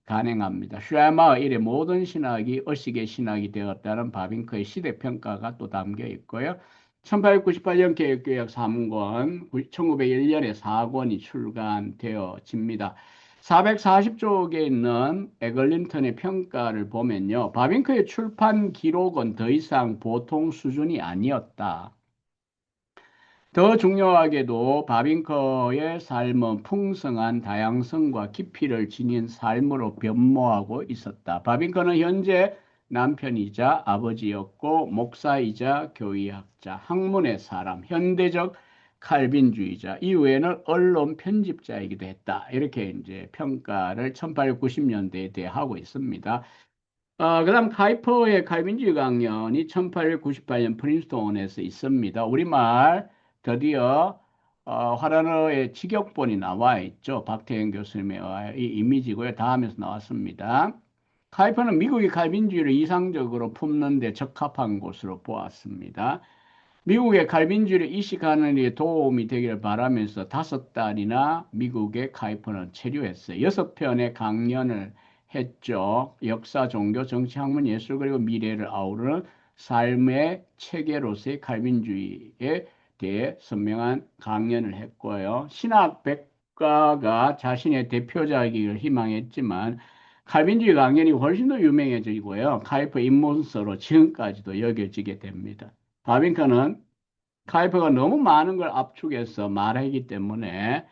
간행합니다. 슈에마의 일의 모든 신학이 의식의 신학이 되었다는 바빙크의 시대평가가 또 담겨 있고요. 1898년 개혁교역 3권, 1901년에 4권이 출간되어집니다. 440쪽에 있는 에글린턴의 평가를 보면요. 바빙크의 출판 기록은 더 이상 보통 수준이 아니었다. 더 중요하게도 바빙커의 삶은 풍성한 다양성과 깊이를 지닌 삶으로 변모하고 있었다. 바빙커는 현재 남편이자 아버지였고 목사이자 교의학자, 학문의 사람, 현대적 칼빈주의자, 이후에는 언론 편집자이기도 했다. 이렇게 이제 평가를 1890년대에 대해 하고 있습니다. 그다음 카이퍼의 칼빈주의 강연이 1898년 프린스톤에서 있습니다. 우리말 드디어 화란어의 직역본이 나와 있죠. 박태현 교수님의 이 이미지고요. 다음에서 나왔습니다. 카이퍼는 미국의 칼빈주의를 이상적으로 품는 데 적합한 곳으로 보았습니다. 미국의 칼빈주의를 이식하는 데 도움이 되기를 바라면서 5달이나 미국의 카이퍼는 체류했어요. 6편의 강연을 했죠. 역사, 종교, 정치, 학문, 예술 그리고 미래를 아우르는 삶의 체계로서의 칼빈주의에 대해 선명한 강연을 했고요. 신학 백과가 자신의 대표작이기를 희망했지만 칼빈주의 강연이 훨씬 더 유명해지고요. 카이퍼 입문서로 지금까지도 여겨지게 됩니다. 바빙커는 카이퍼가 너무 많은 걸 압축해서 말하기 때문에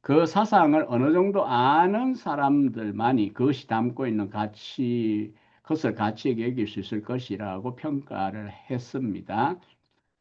그 사상을 어느 정도 아는 사람들만이 그것이 담고 있는 그것을 가치 있게 여길 수 있을 것이라고 평가를 했습니다.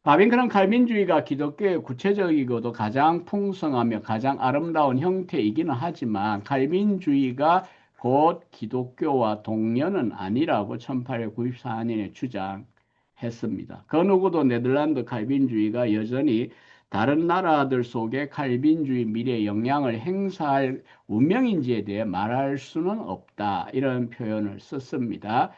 바빙크는 칼빈주의가 기독교의 구체적이고도 가장 풍성하며 가장 아름다운 형태이기는 하지만 칼빈주의가 곧 기독교와 동년은 아니라고 1894년에 주장했습니다. 그 누구도 네덜란드 칼빈주의가 여전히 다른 나라들 속에 칼빈주의 미래에 영향을 행사할 운명인지에 대해 말할 수는 없다. 이런 표현을 썼습니다.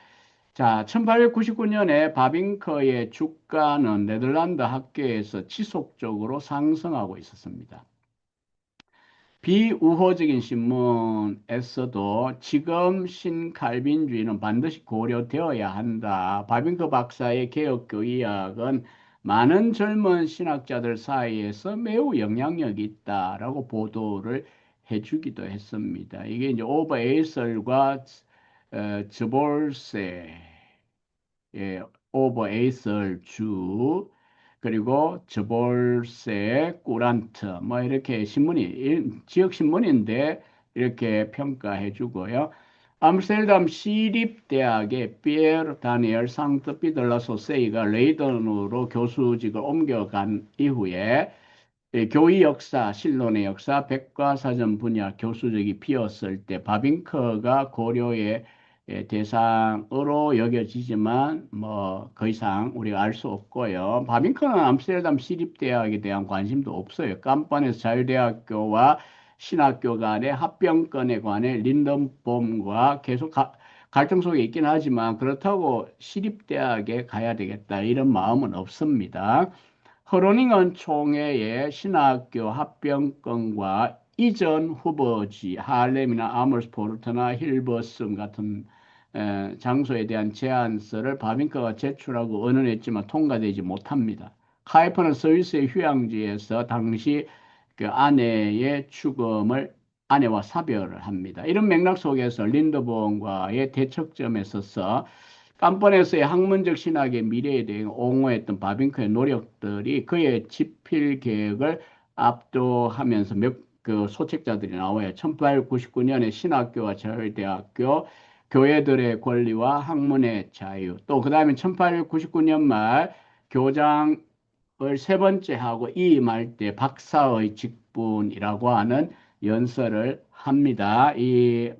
자, 1899년에 바빙커의 주가는 네덜란드 학계에서 지속적으로 상승하고 있었습니다. 비우호적인 신문에서도 지금 신칼빈주의는 반드시 고려되어야 한다. 바빙커 박사의 개혁교의학은 많은 젊은 신학자들 사이에서 매우 영향력이 있다라고 보도를 해주기도 했습니다. 이게 이제 오버 에이설과 즈볼세 예, 오버 에이설 주 그리고 저볼세 꾸란트 뭐 이렇게 지역 신문인데 이렇게 평가해 주고요. 암스테르담 시립대학의 피에르 다니엘 상트 피들라 소세이가 레이던으로 교수직을 옮겨간 이후에 교의 역사, 신론의 역사, 백과사전 분야 교수직이 비었을 때 바빙커가 고려의 대상으로 여겨지지만 뭐 더 이상 우리가 알 수 없고요. 바빙커는 암스테르담 시립대학에 대한 관심도 없어요. 깜판에서 자유대학교와 신학교 간의 합병권에 관해 린던봄과 계속 갈등 속에 있긴 하지만 그렇다고 시립대학에 가야 되겠다 이런 마음은 없습니다. 허로닝은 총회의 신학교 합병권과 이전 후보지 하렘이나 아머스포르트나 힐버슨 같은 장소에 대한 제안서를 바빙커가 제출하고 의논했지만 통과되지 못합니다. 카이퍼는 스위스의 휴양지에서 당시 그 아내와 사별을 합니다. 이런 맥락 속에서 린더본과의 대척점에 서서 깜번에서의 학문적 신학의 미래에 대해 옹호했던 바빙크의 노력들이 그의 집필 계획을 압도하면서 그 소책자들이 나와요. 1899년에 신학교와 자율대학교, 교회들의 권리와 학문의 자유, 또 그 다음에 1899년 말 교장을 세 번째 하고 이임할 때 박사의 직분이라고 하는 연설을 합니다. 이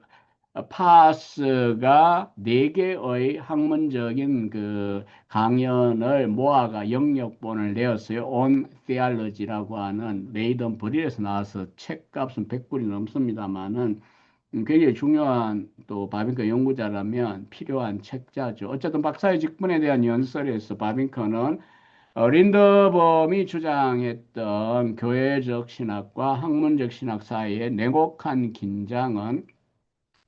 파스가 네 개의 학문적인 그 강연을 모아가 영역본을 내었어요. On Theology라고 하는 레이던 버릴에서 나와서 책값은 100불이 넘습니다만은 굉장히 중요한 또 바빙커 연구자라면 필요한 책자죠. 어쨌든 박사의 직분에 대한 연설에서 바빙커는 린더범이 주장했던 교회적 신학과 학문적 신학 사이의 냉혹한 긴장은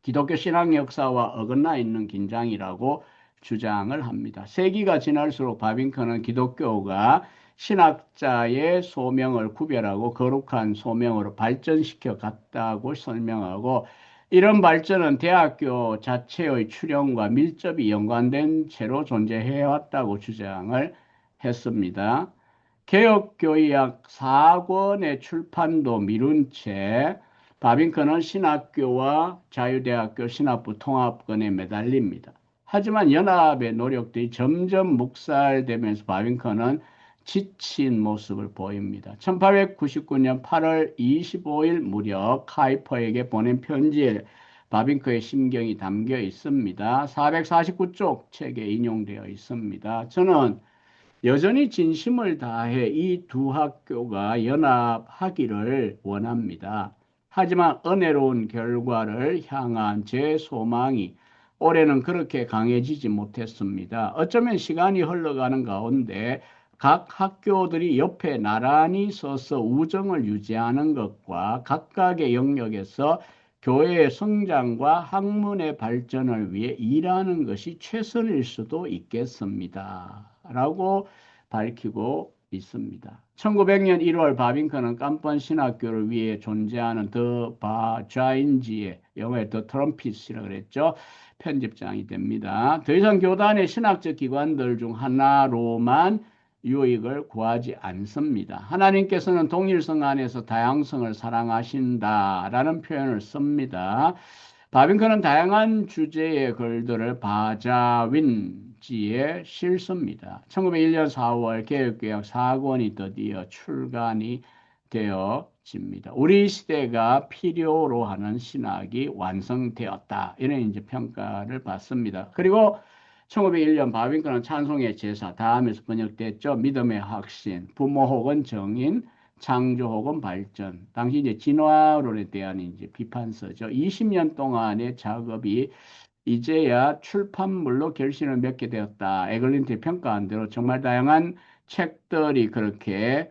기독교 신학 역사와 어긋나 있는 긴장이라고 주장을 합니다. 세기가 지날수록 바빙커는 기독교가 신학자의 소명을 구별하고 거룩한 소명으로 발전시켜 갔다고 설명하고 이런 발전은 대학교 자체의 출현과 밀접히 연관된 채로 존재해 왔다고 주장을 했습니다. 개혁교의학 4권의 출판도 미룬 채 바빙커는 신학교와 자유대학교 신학부 통합권에 매달립니다. 하지만 연합의 노력들이 점점 묵살되면서 바빙커는 지친 모습을 보입니다. 1899년 8월 25일 무렵 카이퍼에게 보낸 편지에 바빙커의 심경이 담겨 있습니다. 449쪽 책에 인용되어 있습니다. 저는 여전히 진심을 다해 이 두 학교가 연합하기를 원합니다. 하지만 은혜로운 결과를 향한 제 소망이 올해는 그렇게 강해지지 못했습니다. 어쩌면 시간이 흘러가는 가운데 각 학교들이 옆에 나란히 서서 우정을 유지하는 것과 각각의 영역에서 교회의 성장과 학문의 발전을 위해 일하는 것이 최선일 수도 있겠습니다. 라고 밝히고 있습니다. 1900년 1월 바빙커는 깜번 신학교를 위해 존재하는 더 바자인지의 영어에 더 트럼핏이라고 그랬죠. 편집장이 됩니다. 더 이상 교단의 신학적 기관들 중 하나로만 유익을 구하지 않습니다. 하나님께서는 동일성 안에서 다양성을 사랑하신다라는 표현을 씁니다. 바빙커는 다양한 주제의 글들을 바자윈지에 실습니다. 1901년 4월 개혁개혁 4권이 드디어 출간이 되어집니다. 우리 시대가 필요로 하는 신학이 완성되었다. 이런 이제 평가를 받습니다. 그리고 1901년 바빙커는 찬송의 제사, 다음에서 번역됐죠. 믿음의 확신, 부모 혹은 정인, 창조 혹은 발전. 당시 이제 진화론에 대한 이제 비판서죠. 20년 동안의 작업이 이제야 출판물로 결실을 맺게 되었다. 에글린트의 평가한 대로 정말 다양한 책들이 그렇게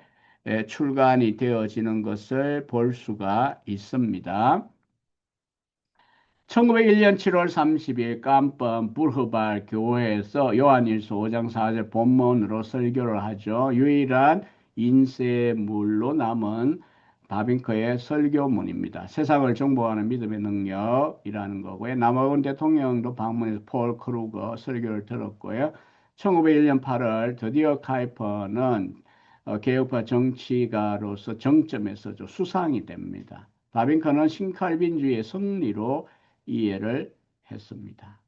출간이 되어지는 것을 볼 수가 있습니다. 1901년 7월 30일 깜뻔 부르발 교회에서 요한일서 5장 4절 본문으로 설교를 하죠. 유일한 인쇄물로 남은 바빙커의 설교문입니다. 세상을 정복하는 믿음의 능력이라는 거고요. 남아공 대통령도 방문해서 폴 크루거 설교를 들었고요. 1901년 8월 드디어 카이퍼는 개혁파 정치가로서 정점에서 수상이 됩니다. 바빙커는 신칼빈주의의 승리로 이해를 했습니다.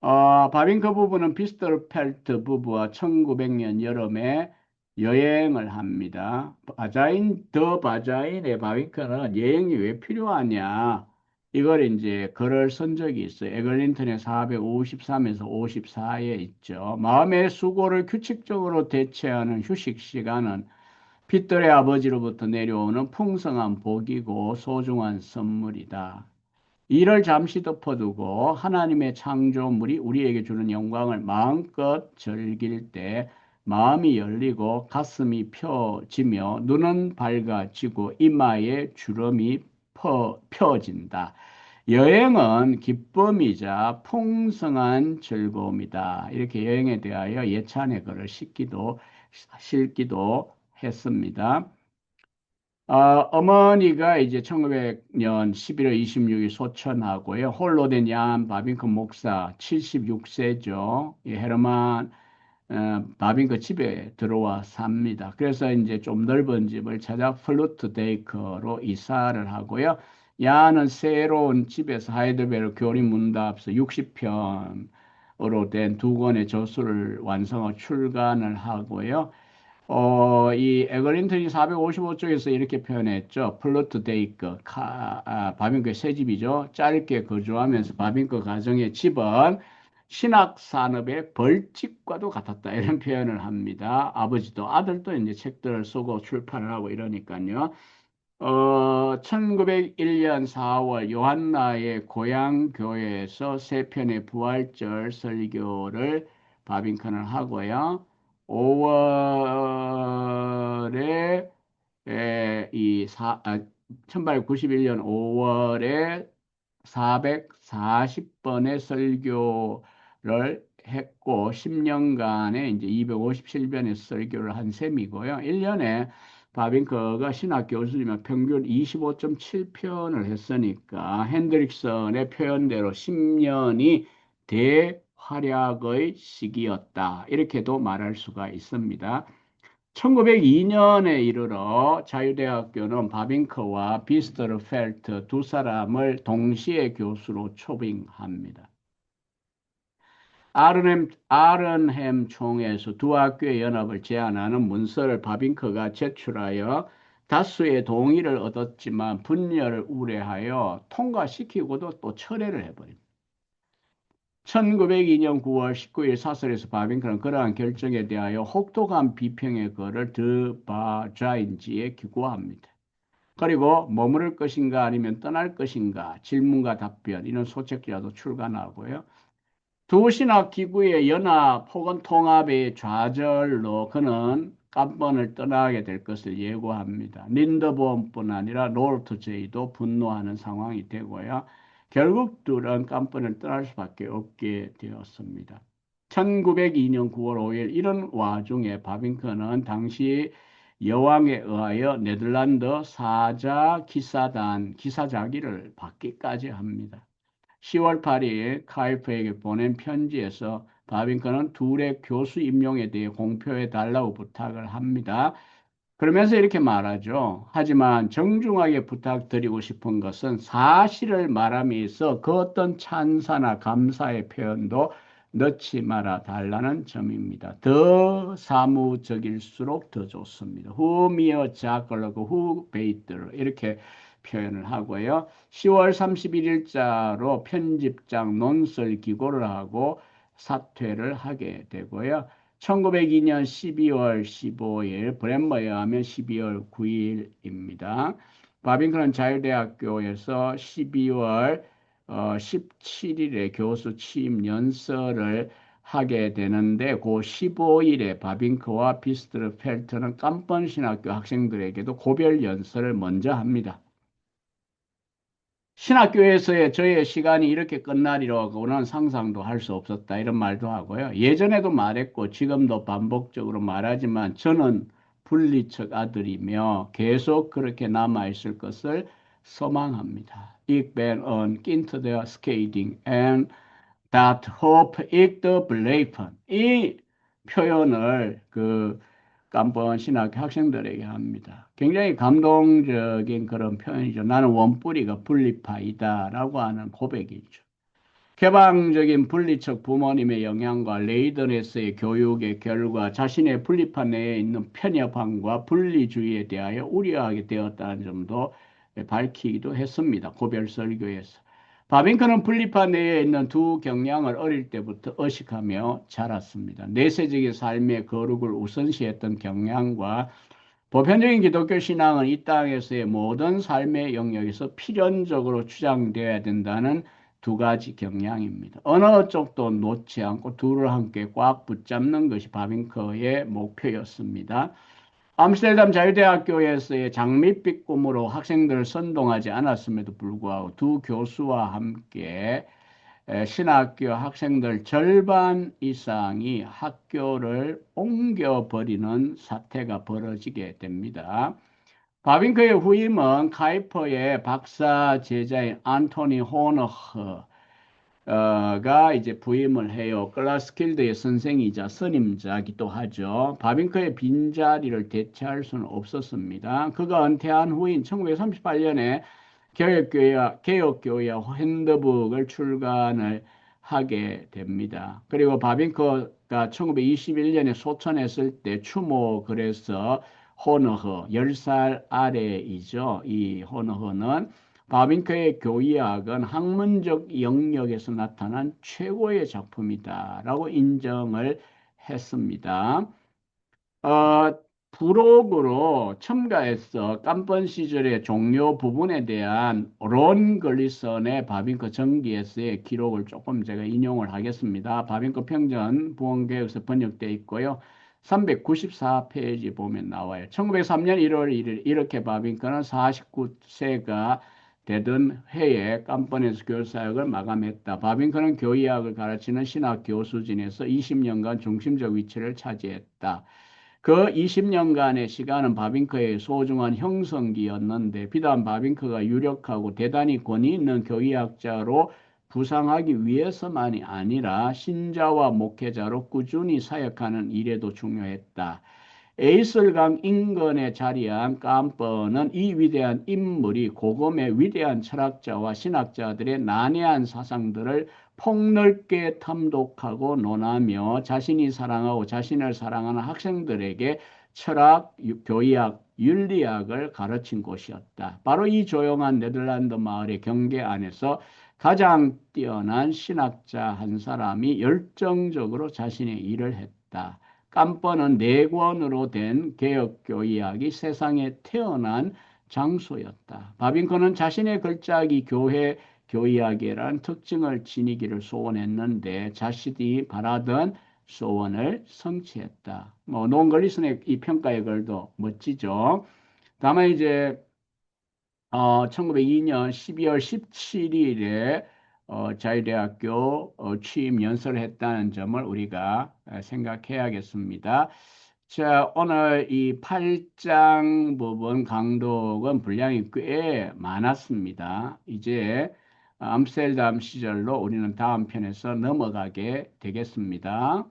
바빙커 부부는 비스터펠트 부부와 1900년 여름에 여행을 합니다. 더 바자인의 바빙커는 여행이 왜 필요하냐? 이걸 이제 글을 쓴 적이 있어요. 에글린턴의 453에서 54에 있죠. 마음의 수고를 규칙적으로 대체하는 휴식 시간은 빛들의 아버지로부터 내려오는 풍성한 복이고 소중한 선물이다. 이를 잠시 덮어두고 하나님의 창조물이 우리에게 주는 영광을 마음껏 즐길 때 마음이 열리고 가슴이 펴지며 눈은 밝아지고 이마에 주름이 펴진다. 여행은 기쁨이자 풍성한 즐거움이다. 이렇게 여행에 대하여 예찬의 글을 실기도 했습니다. 어머니가 이제 1900년 11월 26일 소천하고요. 홀로 된 야한 바빙크 목사 76세죠. 헤르만 바빙크 집에 들어와 삽니다. 그래서 이제 좀 넓은 집을 찾아 플루트 데이커로 이사를 하고요. 야는 새로운 집에서 하이델베르 교리 문답서 60편으로 된 두 권의 저수를 완성하고 출간을 하고요. 이 에글린턴이 455쪽에서 이렇게 표현했죠. 플루트 데이크, 바빙크의 새 집이죠. 짧게 거주하면서 바빙크 가정의 집은 신학 산업의 벌집과도 같았다. 이런 표현을 합니다. 아버지도 아들도 이제 책들을 쓰고 출판을 하고 이러니까요. 1901년 4월 요한나의 고향 교회에서 세 편의 부활절 설교를 바빙컨을 하고요. 5월에 1891년 5월에 440번의 설교를 했고 10년간에 이제 257번의 설교를 한 셈이고요. 1년에 바빙커가 신학 교수이면 평균 25.7편을 했으니까 핸드릭슨의 표현대로 10년이 대활약의 시기였다. 이렇게도 말할 수가 있습니다. 1902년에 이르러 자유대학교는 바빙커와 비스터르 펠트 두 사람을 동시에 교수로 초빙합니다. 아른햄 총회에서 두 학교의 연합을 제안하는 문서를 바빙커가 제출하여 다수의 동의를 얻었지만 분열을 우려하여 통과시키고도 또 철회를 해버립니다. 1902년 9월 19일 사설에서 바빙크는 그러한 결정에 대하여 혹독한 비평의 글을 드바자인지에 기고합니다. 그리고 머무를 것인가 아니면 떠날 것인가 질문과 답변 이런 소책자도 출간하고요. 두 신학 기구의 연합 혹은 통합의 좌절로 그는 깜번을 떠나게 될 것을 예고합니다. 린더본뿐 아니라 롤트 제이도 분노하는 상황이 되고요. 결국 둘은 깜번을 떠날 수밖에 없게 되었습니다. 1902년 9월 5일 이런 와중에 바빙크는 당시 여왕에 의하여 네덜란드 사자 기사단 기사자기를 받기까지 합니다. 10월 8일 카이프에게 보낸 편지에서 바빙크는 둘의 교수 임용에 대해 공표해 달라고 부탁을 합니다. 그러면서 이렇게 말하죠. 하지만 정중하게 부탁드리고 싶은 것은 사실을 말함에서 그 어떤 찬사나 감사의 표현도 넣지 말아 달라는 점입니다. 더 사무적일수록 더 좋습니다. Who mere 자글러고 who 베이트를 이렇게 표현을 하고요. 10월 31일자로 편집장 논설 기고를 하고 사퇴를 하게 되고요. 1902년 12월 15일 브랜머에 의하면 12월 9일입니다. 바빙크는 자유대학교에서 12월 17일에 교수 취임 연설을 하게 되는데 그 15일에 바빙크와 비스트르 펠트는 깜번 신학교 학생들에게도 고별 연설을 먼저 합니다. 신학교에서의 저의 시간이 이렇게 끝나리라고는 상상도 할 수 없었다. 이런 말도 하고요. 예전에도 말했고 지금도 반복적으로 말하지만 저는 분리척 아들이며 계속 그렇게 남아있을 것을 소망합니다. Ik ben een kind der skating and that hope ik te beleven. 이 표현을 깜번 신학교 학생들에게 합니다. 굉장히 감동적인 그런 표현이죠. 나는 원뿌리가 분리파이다라고 하는 고백이죠. 개방적인 분리척 부모님의 영향과 레이더네스의 교육의 결과 자신의 분리파 내에 있는 편협함과 분리주의에 대하여 우려하게 되었다는 점도 밝히기도 했습니다. 고별 설교에서. 바빙크는 분리파 내에 있는 두 경향을 어릴 때부터 의식하며 자랐습니다. 내세적인 삶의 거룩을 우선시했던 경향과 보편적인 기독교 신앙은 이 땅에서의 모든 삶의 영역에서 필연적으로 주장되어야 된다는 두 가지 경향입니다. 어느 쪽도 놓지 않고 둘을 함께 꽉 붙잡는 것이 바빙커의 목표였습니다. 암스테르담 자유대학교에서의 장밋빛 꿈으로 학생들을 선동하지 않았음에도 불구하고 두 교수와 함께 신학교 학생들 절반 이상이 학교를 옮겨버리는 사태가 벌어지게 됩니다. 바빙크의 후임은 카이퍼의 박사 제자인 안토니 호너흐가 이제 부임을 해요. 글라스킬드의 선생이자 선임자기도 하죠. 바빙크의 빈자리를 대체할 수는 없었습니다. 그가 은퇴한 후인 1938년에 개혁교회와 핸드북을 출간을 하게 됩니다. 그리고 바빙크 바빙크가 1921년에 소천했을 때 추모 그래서 호너허 10살 아래이죠. 이 호너허는 바빙크의 교이학은 학문적 영역에서 나타난 최고의 작품이다라고 인정을 했습니다. 어, 부록으로 첨가해서 깜번 시절의 종료 부분에 대한 론 글리선의 바빙크 전기에서의 기록을 조금 제가 인용을 하겠습니다. 바빙크 평전 부원교역서 번역되어 있고요. 394페이지 보면 나와요. 1903년 1월 1일 이렇게 바빙크는 49세가 되던 해에 깜번에서 교사역을 마감했다. 바빙크는 교의학을 가르치는 신학 교수진에서 20년간 중심적 위치를 차지했다. 그 20년간의 시간은 바빙크의 소중한 형성기였는데 비단 바빙크가 유력하고 대단히 권위 있는 교의학자로 부상하기 위해서만이 아니라 신자와 목회자로 꾸준히 사역하는 일에도 중요했다. 에이슬강 인근에 자리한 깜뻔은 이 위대한 인물이 고금의 위대한 철학자와 신학자들의 난해한 사상들을 폭넓게 탐독하고 논하며 자신이 사랑하고 자신을 사랑하는 학생들에게 철학, 교의학, 윤리학을 가르친 곳이었다. 바로 이 조용한 네덜란드 마을의 경계 안에서 가장 뛰어난 신학자 한 사람이 열정적으로 자신의 일을 했다. 깜번은 네 권으로 된 개혁교의학이 세상에 태어난 장소였다. 바빙크는 자신의 걸작이 교회 교의학이라는 특징을 지니기를 소원했는데 자신이 바라던 소원을 성취했다. 뭐 논글리슨의 이 평가의 글도 멋지죠. 다만 이제 1902년 12월 17일에 자유대학교 취임 연설을 했다는 점을 우리가 생각해야겠습니다. 자, 오늘 이 8장 부분 강독은 분량이 꽤 많았습니다. 이제 암스테르담 시절로 우리는 다음 편에서 넘어가게 되겠습니다.